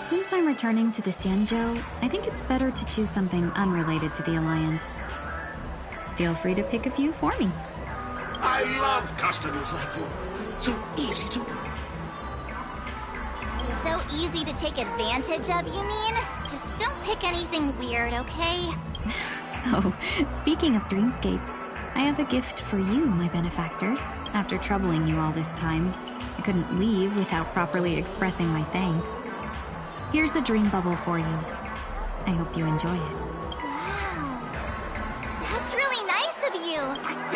Since I'm returning to the Xianzhou, I think it's better to choose something unrelated to the Alliance. Feel free to pick a few for me. I love customers like you. So easy to work. So easy to take advantage of, you mean? Just don't pick anything weird, okay? Oh, speaking of dreamscapes, I have a gift for you, my benefactors. After troubling you all this time, I couldn't leave without properly expressing my thanks. Here's a dream bubble for you. I hope you enjoy it. Wow. That's really nice of you.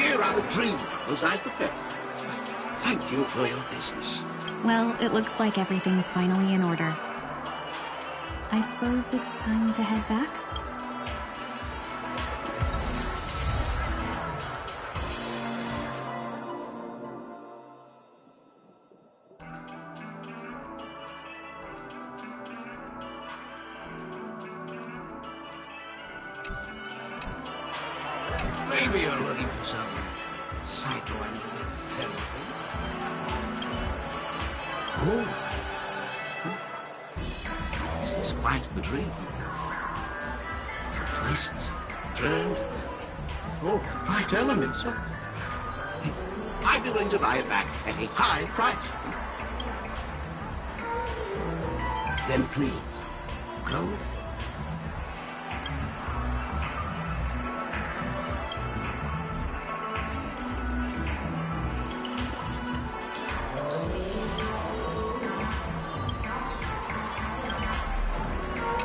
Here are the dream bubbles I prepared. Thank you for your business. Well, it looks like everything's finally in order. I suppose it's time to head back? Maybe you're looking for some psychoanalytic therapy. Oh. This is quite the dream. Twists, turns, all the right elements. I'm willing to buy it back at a high price. Then please, go.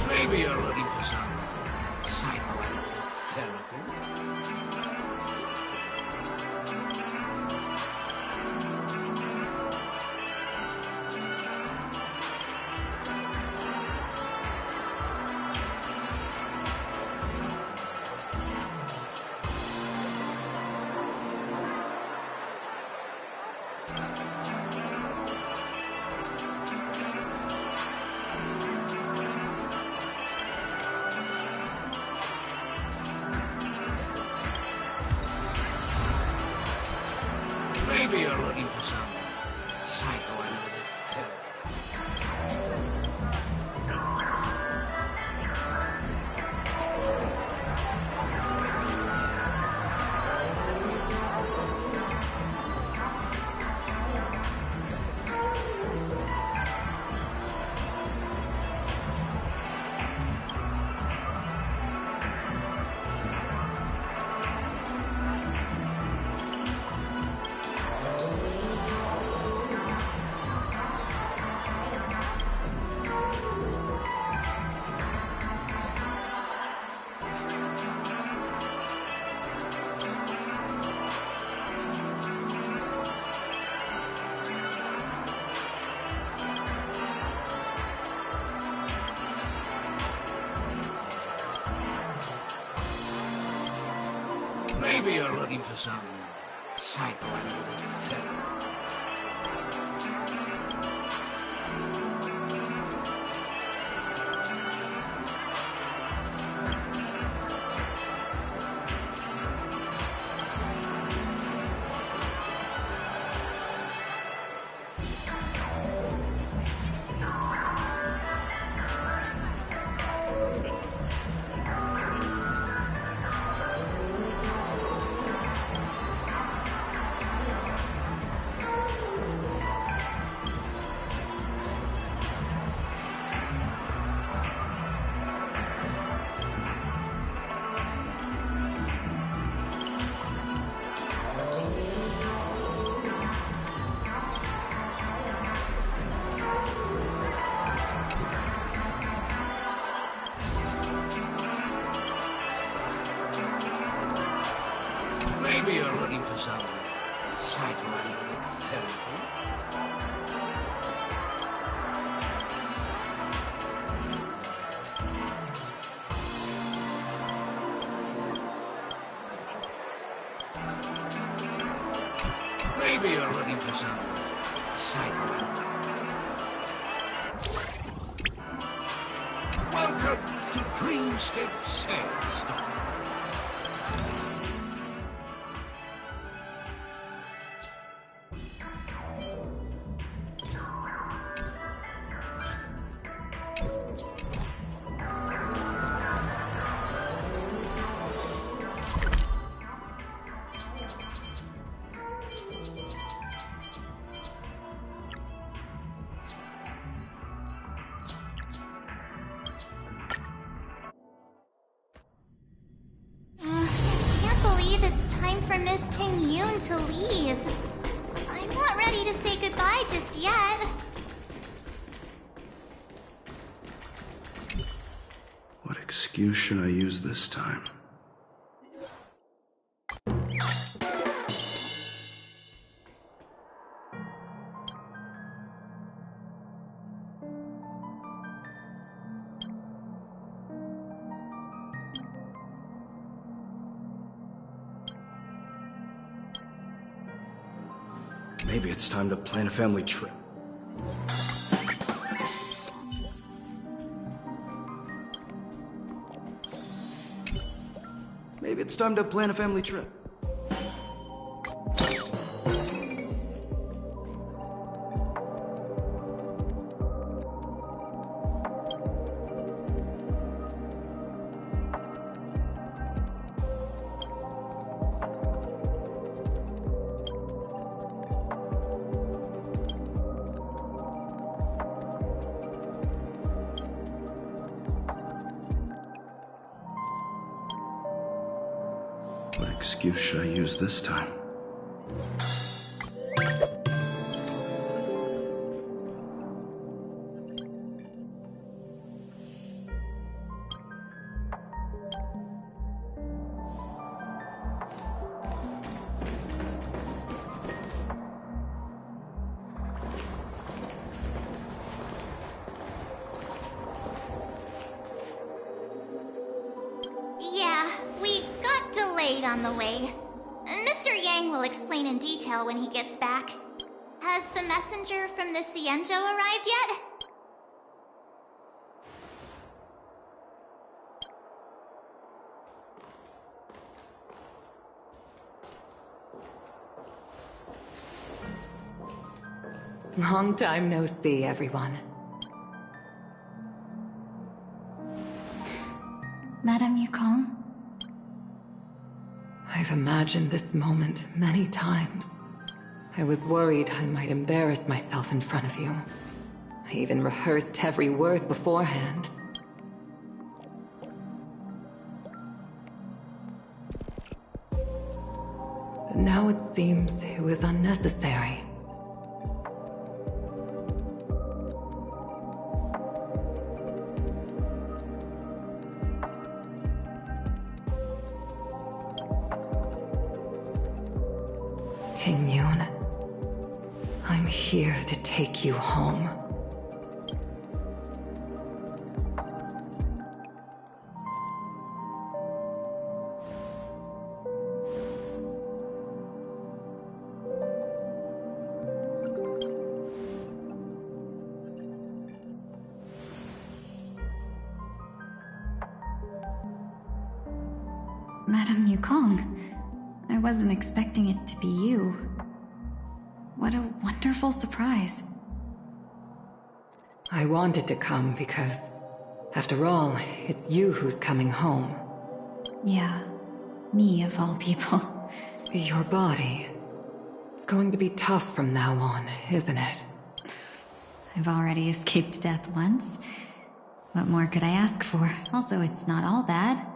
Maybe you're looking for some psychoanalytic therapy. Maybe you're looking for some psychoanalytic therapy. Maybe you're looking for some psychoanalytic therapy. Maybe you're looking for some psychoanalytic therapy. Maybe you're looking for some psychoanalytic. Welcome to Dreamscape Sandstorm. Can't believe it's time for Miss Ting Yoon to leave. I'm not ready to say goodbye just yet. What excuse should I use this time? Maybe it's time to plan a family trip. Maybe it's time to plan a family trip. What excuse should I use this time? Yeah, we got delayed on the way. Mr. Yang will explain in detail when he gets back. Has the messenger from the Cienjo arrived yet? Long time no see, everyone. Madame Yukong? I've imagined this moment many times. I was worried I might embarrass myself in front of you. I even rehearsed every word beforehand. But now it seems it was unnecessary. Ting Yoon, I'm here to take you home. Madame Yukong, I wasn't expecting it to be you. What a wonderful surprise. I wanted to come because, after all, it's you who's coming home. Yeah, me of all people. Your body. It's going to be tough from now on, isn't it? I've already escaped death once. What more could I ask for? Also, it's not all bad.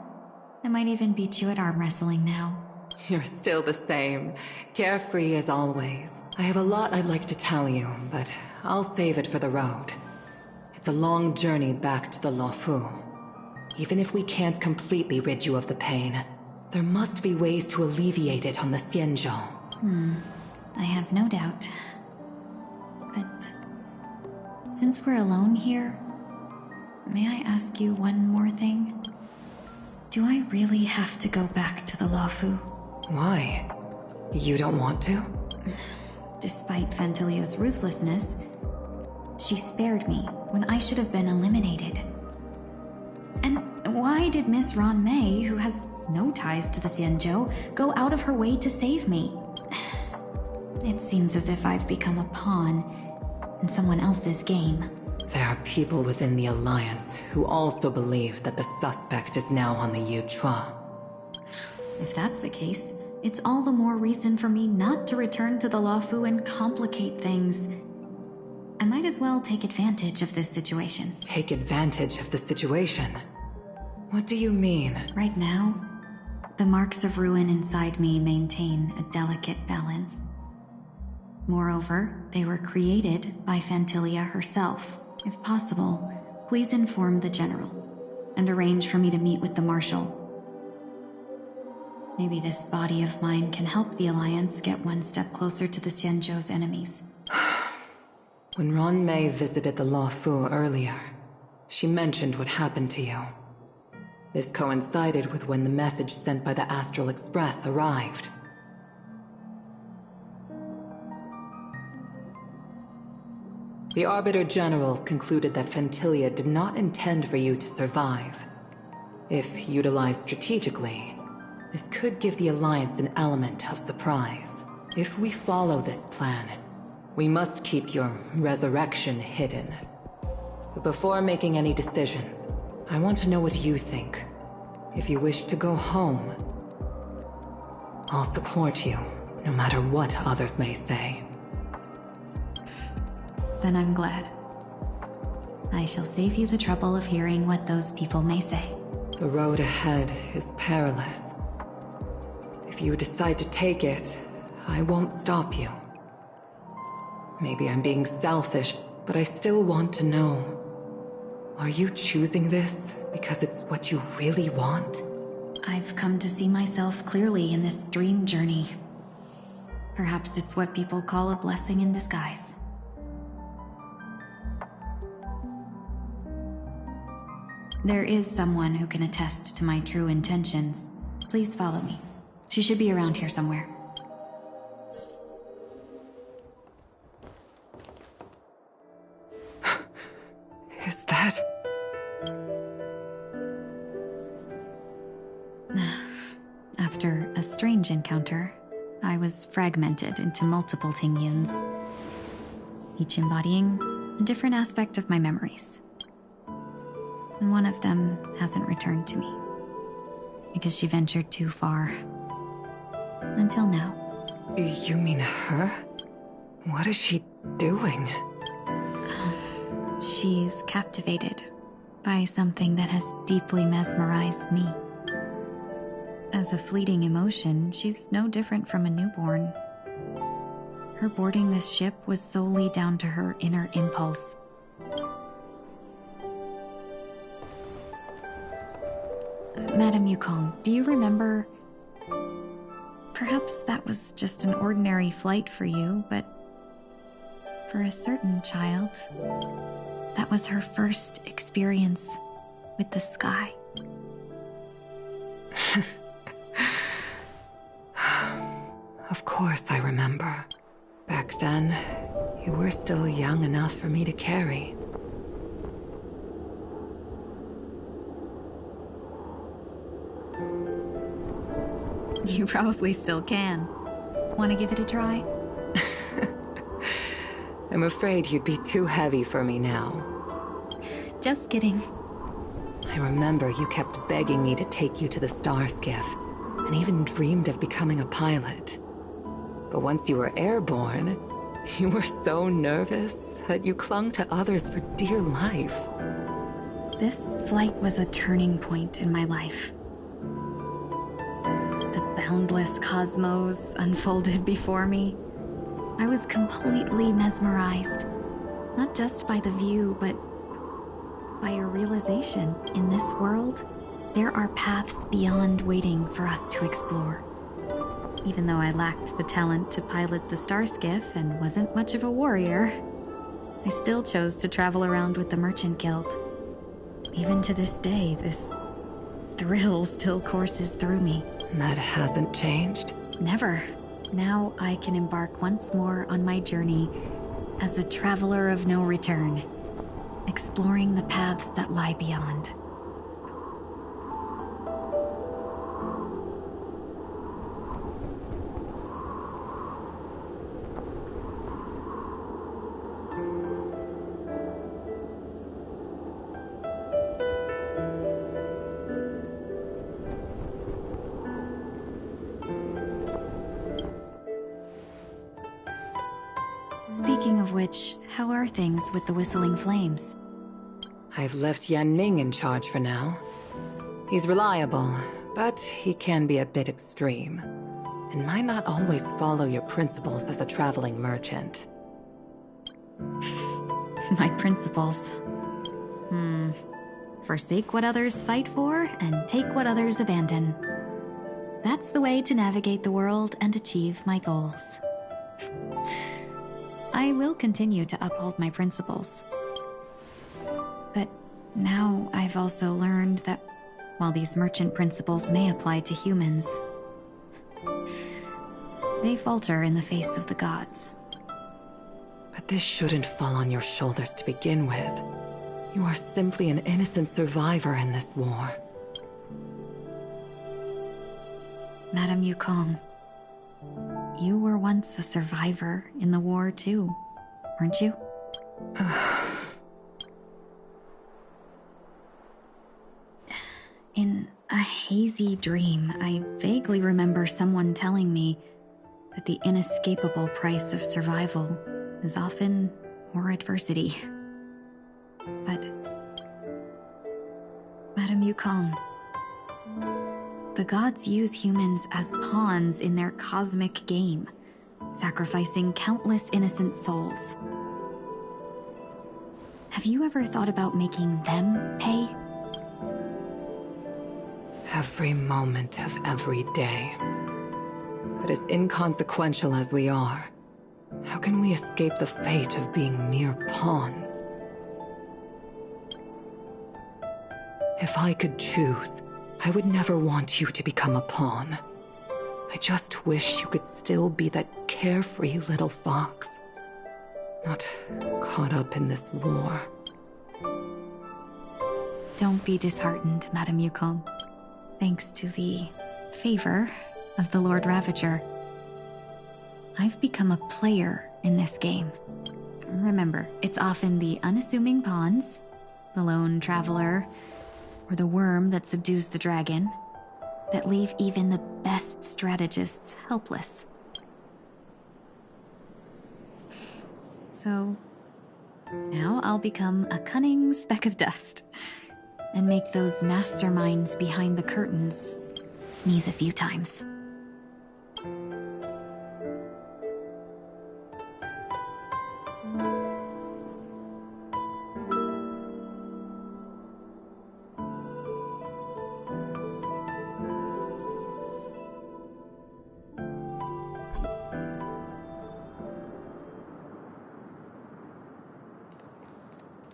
I might even beat you at arm wrestling now. You're still the same. Carefree as always. I have a lot I'd like to tell you, but I'll save it for the road. It's a long journey back to the Luofu. Even if we can't completely rid you of the pain, There must be ways to alleviate it on the Xianzhou. I have no doubt. But since we're alone here, may I ask you one more thing? Do I really have to go back to the Luofu? Why? You don't want to? Despite Fantilia's ruthlessness, she spared me when I should have been eliminated. And why did Miss Ron Mei, who has no ties to the Xianzhou, go out of her way to save me? It seems as if I've become a pawn in someone else's game. There are people within the Alliance who also believe that the suspect is now on the Yuchua. If that's the case, it's all the more reason for me not to return to the Luofu and complicate things. I might as well take advantage of this situation. Take advantage of the situation? What do you mean? Right now, the marks of ruin inside me maintain a delicate balance. Moreover, they were created by Fantilia herself. If possible, please inform the General and arrange for me to meet with the Marshal. Maybe this body of mine can help the Alliance get one step closer to the Xianzhou's enemies. When Ron Mei visited the Luofu earlier, she mentioned what happened to you. This coincided with when the message sent by the Astral Express arrived. The Arbiter Generals concluded that Fantilia did not intend for you to survive. If utilized strategically, this could give the Alliance an element of surprise. If we follow this plan, we must keep your resurrection hidden. But before making any decisions, I want to know what you think. If you wish to go home, I'll support you, no matter what others may say. Then I'm glad. I shall save you the trouble of hearing what those people may say. The road ahead is perilous. If you decide to take it, I won't stop you. Maybe I'm being selfish, but I still want to know. Are you choosing this because it's what you really want? I've come to see myself clearly in this dream journey. Perhaps it's what people call a blessing in disguise. There is someone who can attest to my true intentions. Please follow me. She should be around here somewhere. Is that... After a strange encounter, I was fragmented into multiple Tingyuns, each embodying a different aspect of my memories. And one of them hasn't returned to me, because she ventured too far. Until now. You mean her? What is she doing? She's captivated by something that has deeply mesmerized me. As a fleeting emotion, she's no different from a newborn. Her boarding this ship was solely down to her inner impulse. Madame Yukong, do you remember? Perhaps that was just an ordinary flight for you, but for a certain child, that was her first experience with the sky. Of course I remember. Back then, you were still young enough for me to carry. You probably still can. Want to give it a try? I'm afraid you'd be too heavy for me now. Just kidding. I remember you kept begging me to take you to the star skiff, and even dreamed of becoming a pilot. But once you were airborne, you were so nervous that you clung to others for dear life. This flight was a turning point in my life. The boundless cosmos unfolded before me. I was completely mesmerized, not just by the view, but by a realization in this world, There are paths beyond waiting for us to explore. Even though I lacked the talent to pilot the Starskiff and wasn't much of a warrior, I still chose to travel around with the Merchant Guild. Even to this day, this thrill still courses through me. That hasn't changed? Never. Now I can embark once more on my journey as a traveler of no return, exploring the paths that lie beyond. Speaking of which, how are things with the Whistling Flames? I've left Yan Ming in charge for now. He's reliable, but he can be a bit extreme, and might not always follow your principles as a traveling merchant. My principles. Forsake what others fight for, and take what others abandon. That's the way to navigate the world and achieve my goals. I will continue to uphold my principles. But now I've also learned that while these merchant principles may apply to humans, they falter in the face of the gods. But this shouldn't fall on your shoulders to begin with. You are simply an innocent survivor in this war. Madame Yukong, you were once a survivor in the war too, weren't you? In a hazy dream, I vaguely remember someone telling me that the inescapable price of survival is often more adversity. But, Madame Yukong, the gods use humans as pawns in their cosmic game, sacrificing countless innocent souls. Have you ever thought about making them pay? Every moment of every day. But as inconsequential as we are, how can we escape the fate of being mere pawns? If I could choose, I would never want you to become a pawn. I just wish you could still be that carefree little fox, not caught up in this war. Don't be disheartened, Madame Yukong. Thanks to the favor of the Lord Ravager, I've become a player in this game. Remember, it's often the unassuming pawns, the lone traveler, or the worm that subdues the dragon, that leave even the best strategists helpless. So, now I'll become a cunning speck of dust, and make those masterminds behind the curtains sneeze a few times.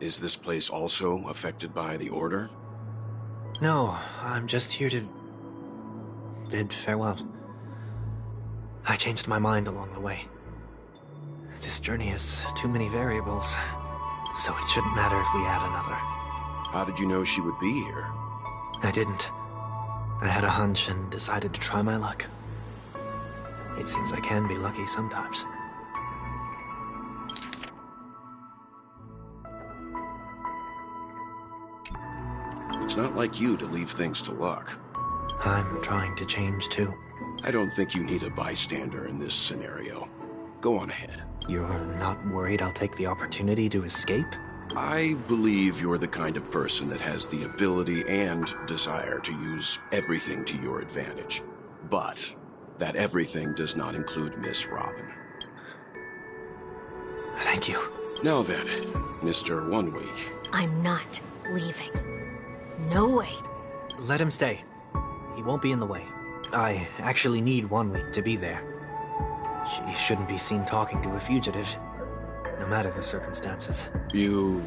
Is this place also affected by the Order? No, I'm just here to bid farewell. I changed my mind along the way. This journey has too many variables, so it shouldn't matter if we add another. How did you know she would be here? I didn't. I had a hunch and decided to try my luck. It seems I can be lucky sometimes. It's not like you to leave things to luck. I'm trying to change too. I don't think you need a bystander in this scenario. Go on ahead. You're not worried I'll take the opportunity to escape? I believe you're the kind of person that has the ability and desire to use everything to your advantage. But that everything does not include Miss Robin. Thank you. Now then, Mr. 1 Week. I'm not leaving. No way. let him stay. He won't be in the way. I actually need 1 week to be there. She shouldn't be seen talking to a fugitive, no matter the circumstances. You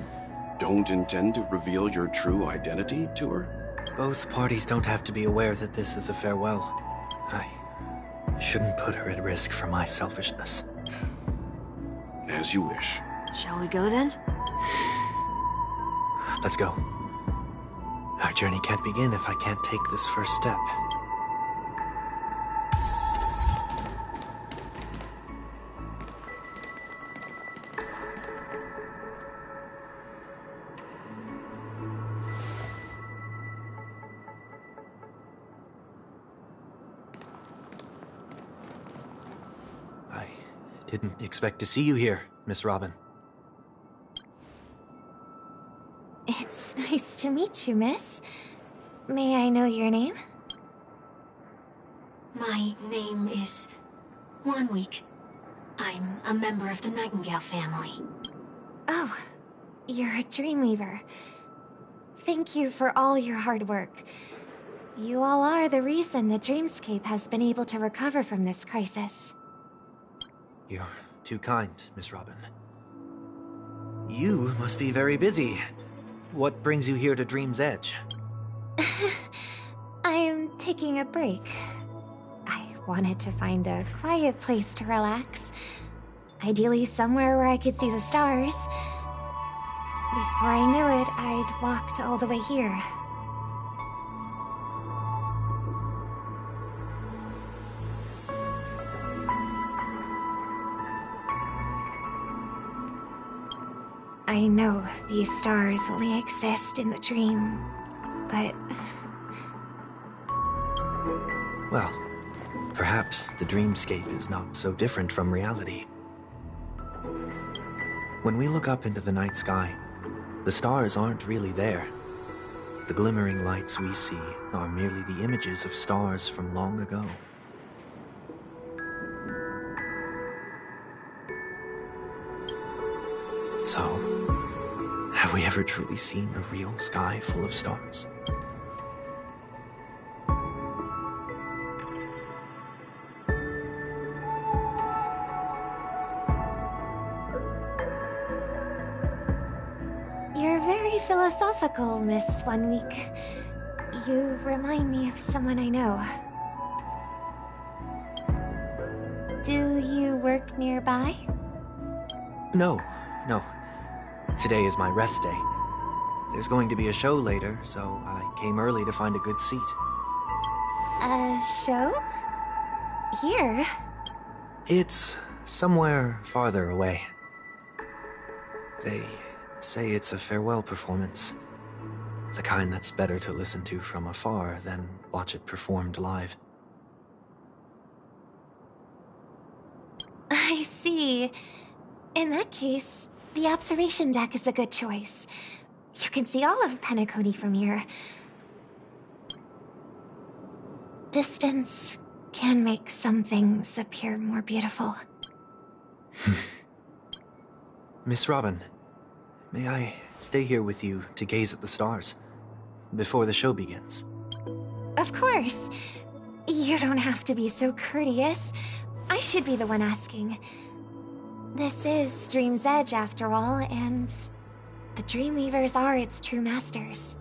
don't intend to reveal your true identity to her? Both parties don't have to be aware that this is a farewell. I shouldn't put her at risk for my selfishness. As you wish. Shall we go then? Let's go. Our journey can't begin if I can't take this first step. I didn't expect to see you here, Miss Robin. It's nice to meet you, miss. May I know your name? My name is 1 week. I'm a member of the Nightingale family. Oh, you're a Dreamweaver. Thank you for all your hard work. You all are the reason the Dreamscape has been able to recover from this crisis. You're too kind, Miss Robin. You must be very busy. What brings you here to Dream's Edge? I am taking a break. I wanted to find a quiet place to relax. Ideally somewhere where I could see the stars. Before I knew it, I'd walked all the way here. I know these stars only exist in the dream, but... Well, perhaps the dreamscape is not so different from reality. When we look up into the night sky, the stars aren't really there. The glimmering lights we see are merely the images of stars from long ago. So, have we ever truly seen a real sky full of stars? You're very philosophical, Miss 1 week. You remind me of someone I know. Do you work nearby? No. Today is my rest day. There's going to be a show later, so I came early to find a good seat. A show? Here? It's somewhere farther away. They say it's a farewell performance. The kind that's better to listen to from afar than watch it performed live. I see. In that case, the observation deck is a good choice. You can see all of Penacony from here. Distance can make some things appear more beautiful. Miss Robin, may I stay here with you to gaze at the stars before the show begins? Of course. You don't have to be so courteous. I should be the one asking. This is Dream's Edge, after all, and the Dreamweavers are its true masters.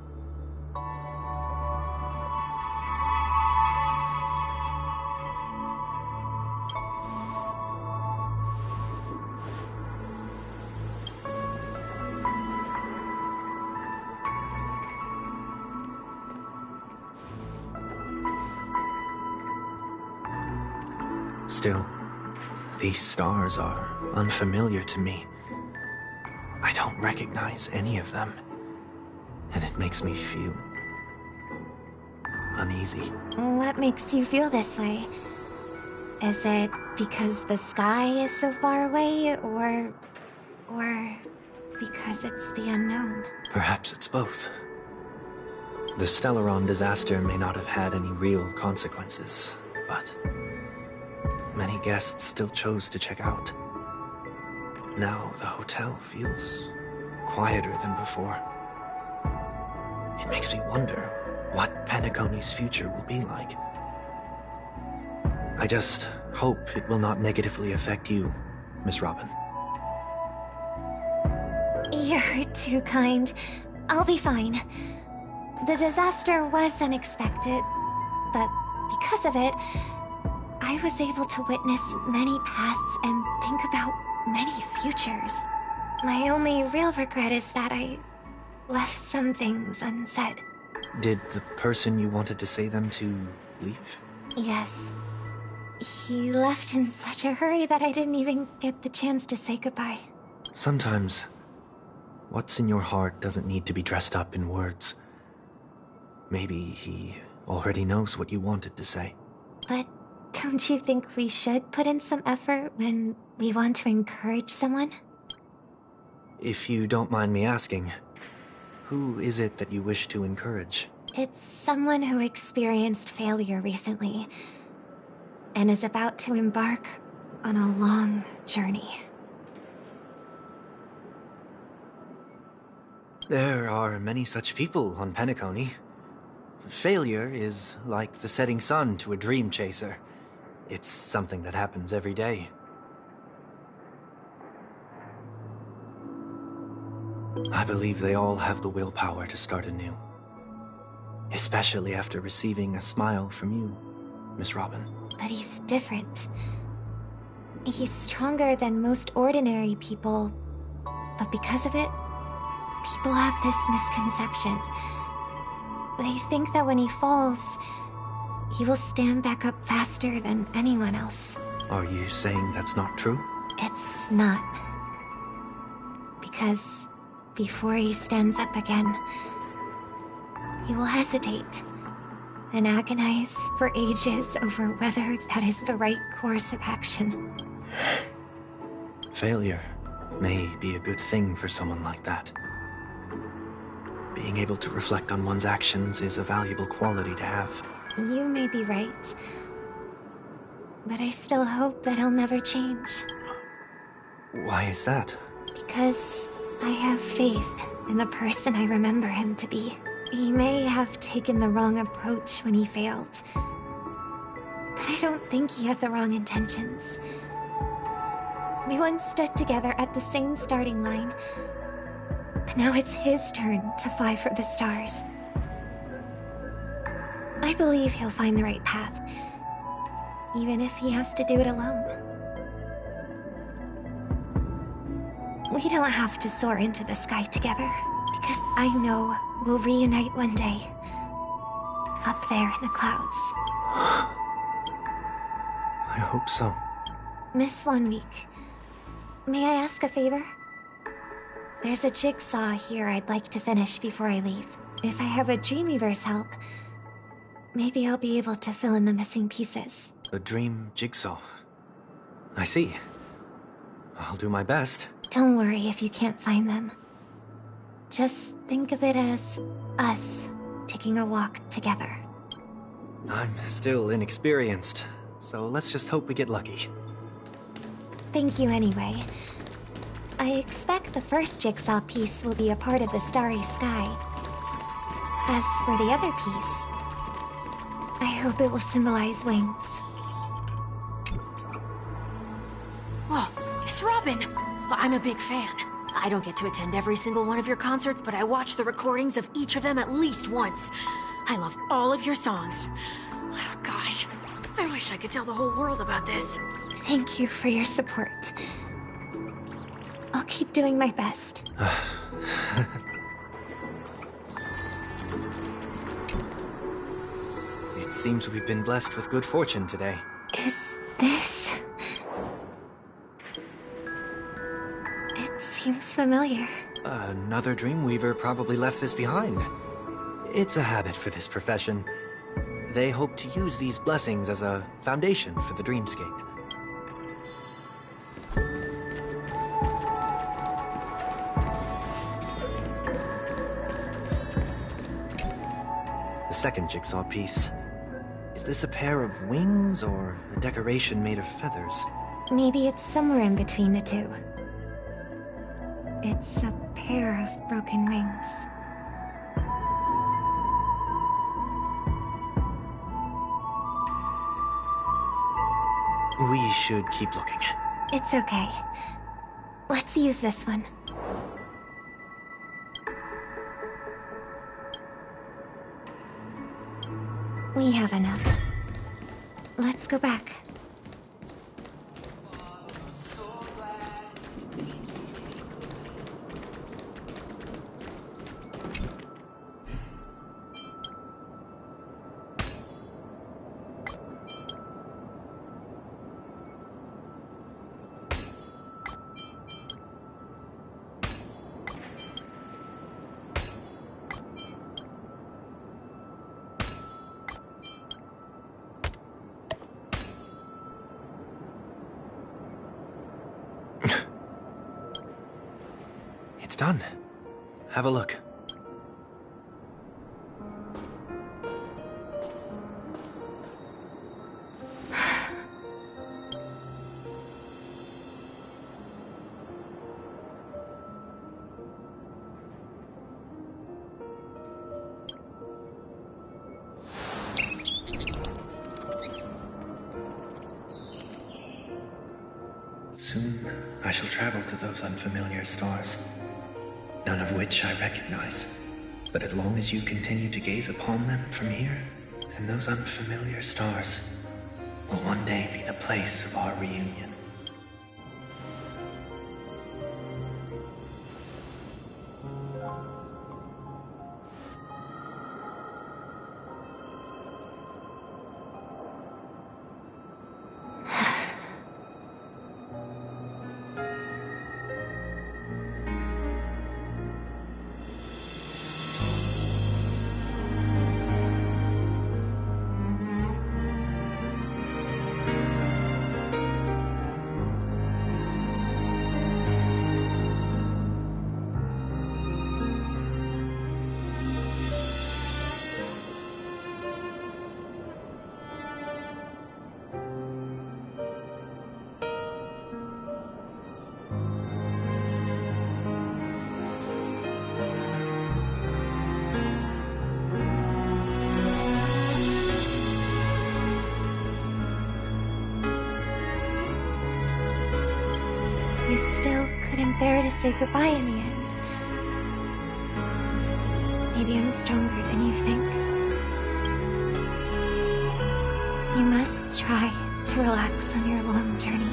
Still, these stars are unfamiliar to me. I don't recognize any of them, and it makes me feel uneasy. What makes you feel this way? Is it because the sky is so far away, or because it's the unknown? Perhaps it's both. The Stellaron disaster may not have had any real consequences, but many guests still chose to check out. Now the hotel feels quieter than before. It makes me wonder what Penacony's future will be like. I just hope it will not negatively affect you, Miss Robin. You're too kind. I'll be fine. The disaster was unexpected, but because of it, I was able to witness many pasts and think about many futures. My only real regret is that I left some things unsaid. Did the person you wanted to say them to leave? Yes. He left in such a hurry that I didn't even get the chance to say goodbye. Sometimes, what's in your heart doesn't need to be dressed up in words. Maybe he already knows what you wanted to say. But don't you think we should put in some effort when we want to encourage someone? If you don't mind me asking, who is it that you wish to encourage? It's someone who experienced failure recently and is about to embark on a long journey. There are many such people on Penacony. Failure is like the setting sun to a dream chaser. It's something that happens every day. I believe they all have the willpower to start anew. Especially after receiving a smile from you, Miss Robin. But he's different. He's stronger than most ordinary people, but because of it, people have this misconception. They think that when he falls, he will stand back up faster than anyone else. Are you saying that's not true? It's not. Because before he stands up again, he will hesitate and agonize for ages over whether that is the right course of action. Failure may be a good thing for someone like that. Being able to reflect on one's actions is a valuable quality to have. You may be right, but I still hope that he'll never change. Why is that? Because I have faith in the person I remember him to be. He may have taken the wrong approach when he failed, but I don't think he had the wrong intentions. We once stood together at the same starting line, but now it's his turn to fly for the stars. I believe he'll find the right path, even if he has to do it alone. We don't have to soar into the sky together, because I know we'll reunite one day, up there in the clouds. I hope so. Miss 1 Week, may I ask a favor? There's a jigsaw here I'd like to finish before I leave. If I have a Dreamweaver's help, maybe I'll be able to fill in the missing pieces. A dream jigsaw. I see. I'll do my best. Don't worry if you can't find them. Just think of it as us taking a walk together. I'm still inexperienced, so let's just hope we get lucky. Thank you anyway. I expect the first jigsaw piece will be a part of the starry sky. As for the other piece, I hope it will symbolize wings. Whoa, Miss Robin! Well, I'm a big fan. I don't get to attend every single one of your concerts, but I watch the recordings of each of them at least once. I love all of your songs. Oh, gosh, I wish I could tell the whole world about this. Thank you for your support. I'll keep doing my best. It seems we've been blessed with good fortune today. Is this... It seems familiar. Another Dreamweaver probably left this behind. It's a habit for this profession. They hope to use these blessings as a foundation for the dreamscape. The second jigsaw piece. Is this a pair of wings or a decoration made of feathers? Maybe it's somewhere in between the two. It's a pair of broken wings. We should keep looking. It's okay. Let's use this one. We have enough. Let's go back. It's done. Have a look. Soon, I shall travel to those unfamiliar stars, none of which I recognize. But as long as you continue to gaze upon them from here, then those unfamiliar stars will one day be the place of our reunion. You still couldn't bear to say goodbye in the end. Maybe I'm stronger than you think. You must try to relax on your long journey,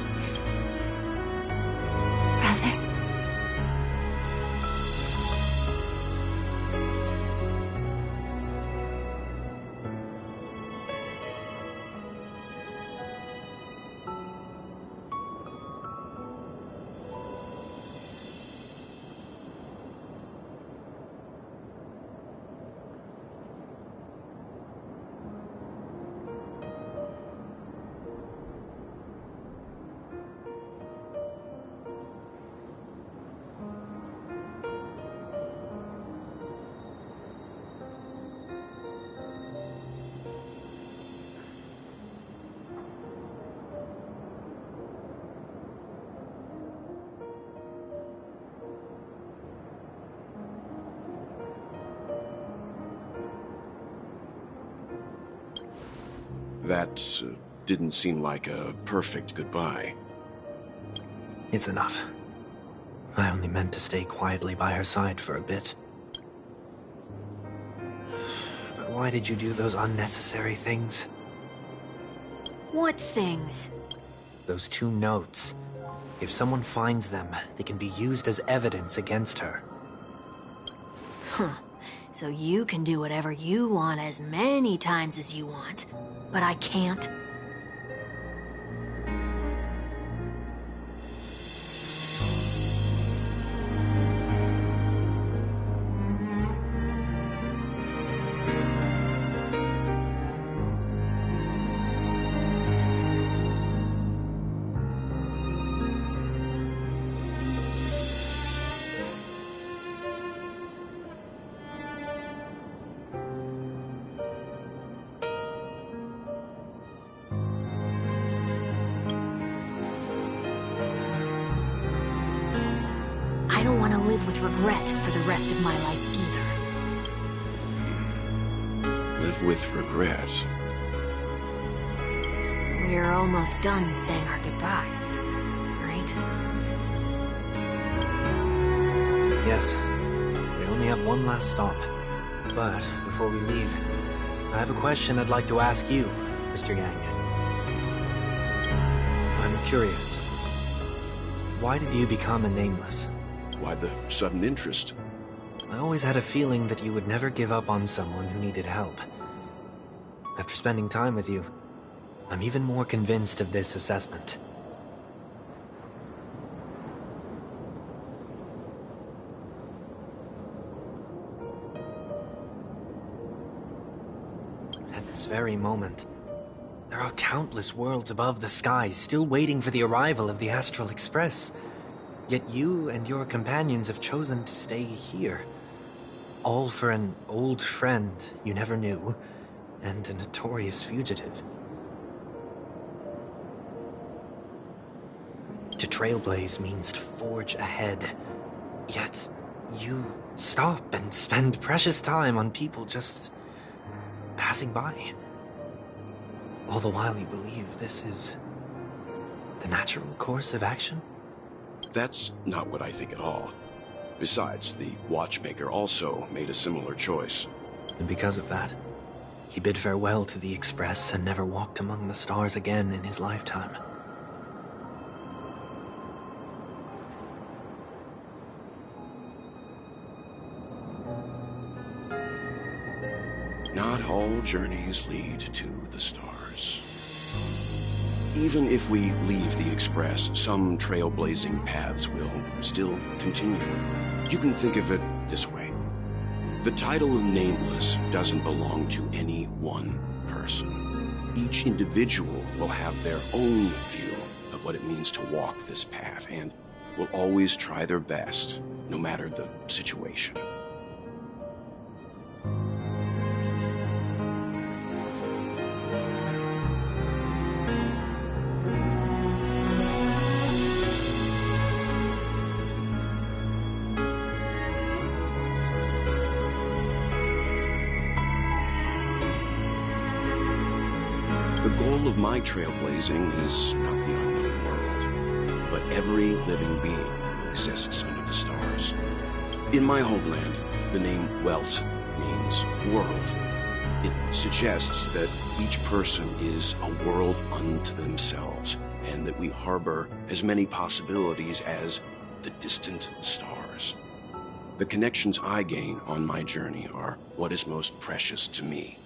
brother. That didn't seem like a perfect goodbye. It's enough. I only meant to stay quietly by her side for a bit. But why did you do those unnecessary things? What things? Those 2 notes. If someone finds them, they can be used as evidence against her. Huh. So you can do whatever you want as many times as you want, but I can't? I don't want to live with regret for the rest of my life either. Live with regret? We're almost done saying our goodbyes, right? Yes. We only have one last stop. But before we leave, I have a question I'd like to ask you, Mr. Yang. I'm curious. Why did you become a Nameless? Why the sudden interest? I always had a feeling that you would never give up on someone who needed help. After spending time with you, I'm even more convinced of this assessment. At this very moment, there are countless worlds above the sky still waiting for the arrival of the Astral Express. Yet you and your companions have chosen to stay here. All for an old friend you never knew, and a notorious fugitive. To trailblaze means to forge ahead. Yet, you stop and spend precious time on people just passing by. All the while you believe this is the natural course of action? That's not what I think at all. Besides, the watchmaker also made a similar choice. And because of that, he bid farewell to the Express and never walked among the stars again in his lifetime. Not all journeys lead to the stars. Even if we leave the Express, some trailblazing paths will still continue. You can think of it this way. The title of Nameless doesn't belong to any one person. Each individual will have their own view of what it means to walk this path, and will always try their best, no matter the situation. The goal of my trailblazing is not the unknown world, but every living being who exists under the stars. In my homeland, the name Welt means world. It suggests that each person is a world unto themselves, and that we harbor as many possibilities as the distant stars. The connections I gain on my journey are what is most precious to me.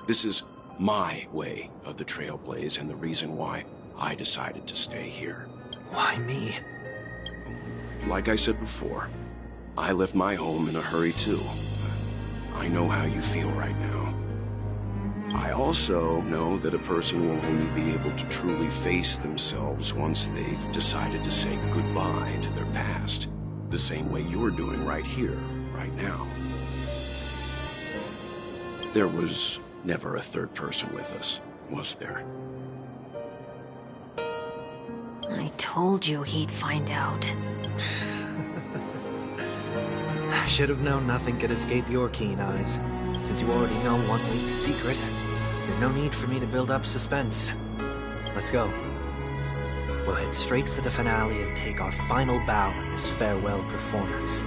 This is my way of the Trailblaze, and the reason why I decided to stay here. Why me? Like I said before, I left my home in a hurry too. I know how you feel right now. I also know that a person will only be able to truly face themselves once they've decided to say goodbye to their past, the same way you're doing right here, right now. There was never a third person with us, was there? I told you he'd find out. I should have known nothing could escape your keen eyes. Since you already know one week's secret, there's no need for me to build up suspense. Let's go. We'll head straight for the finale and take our final bow in this farewell performance.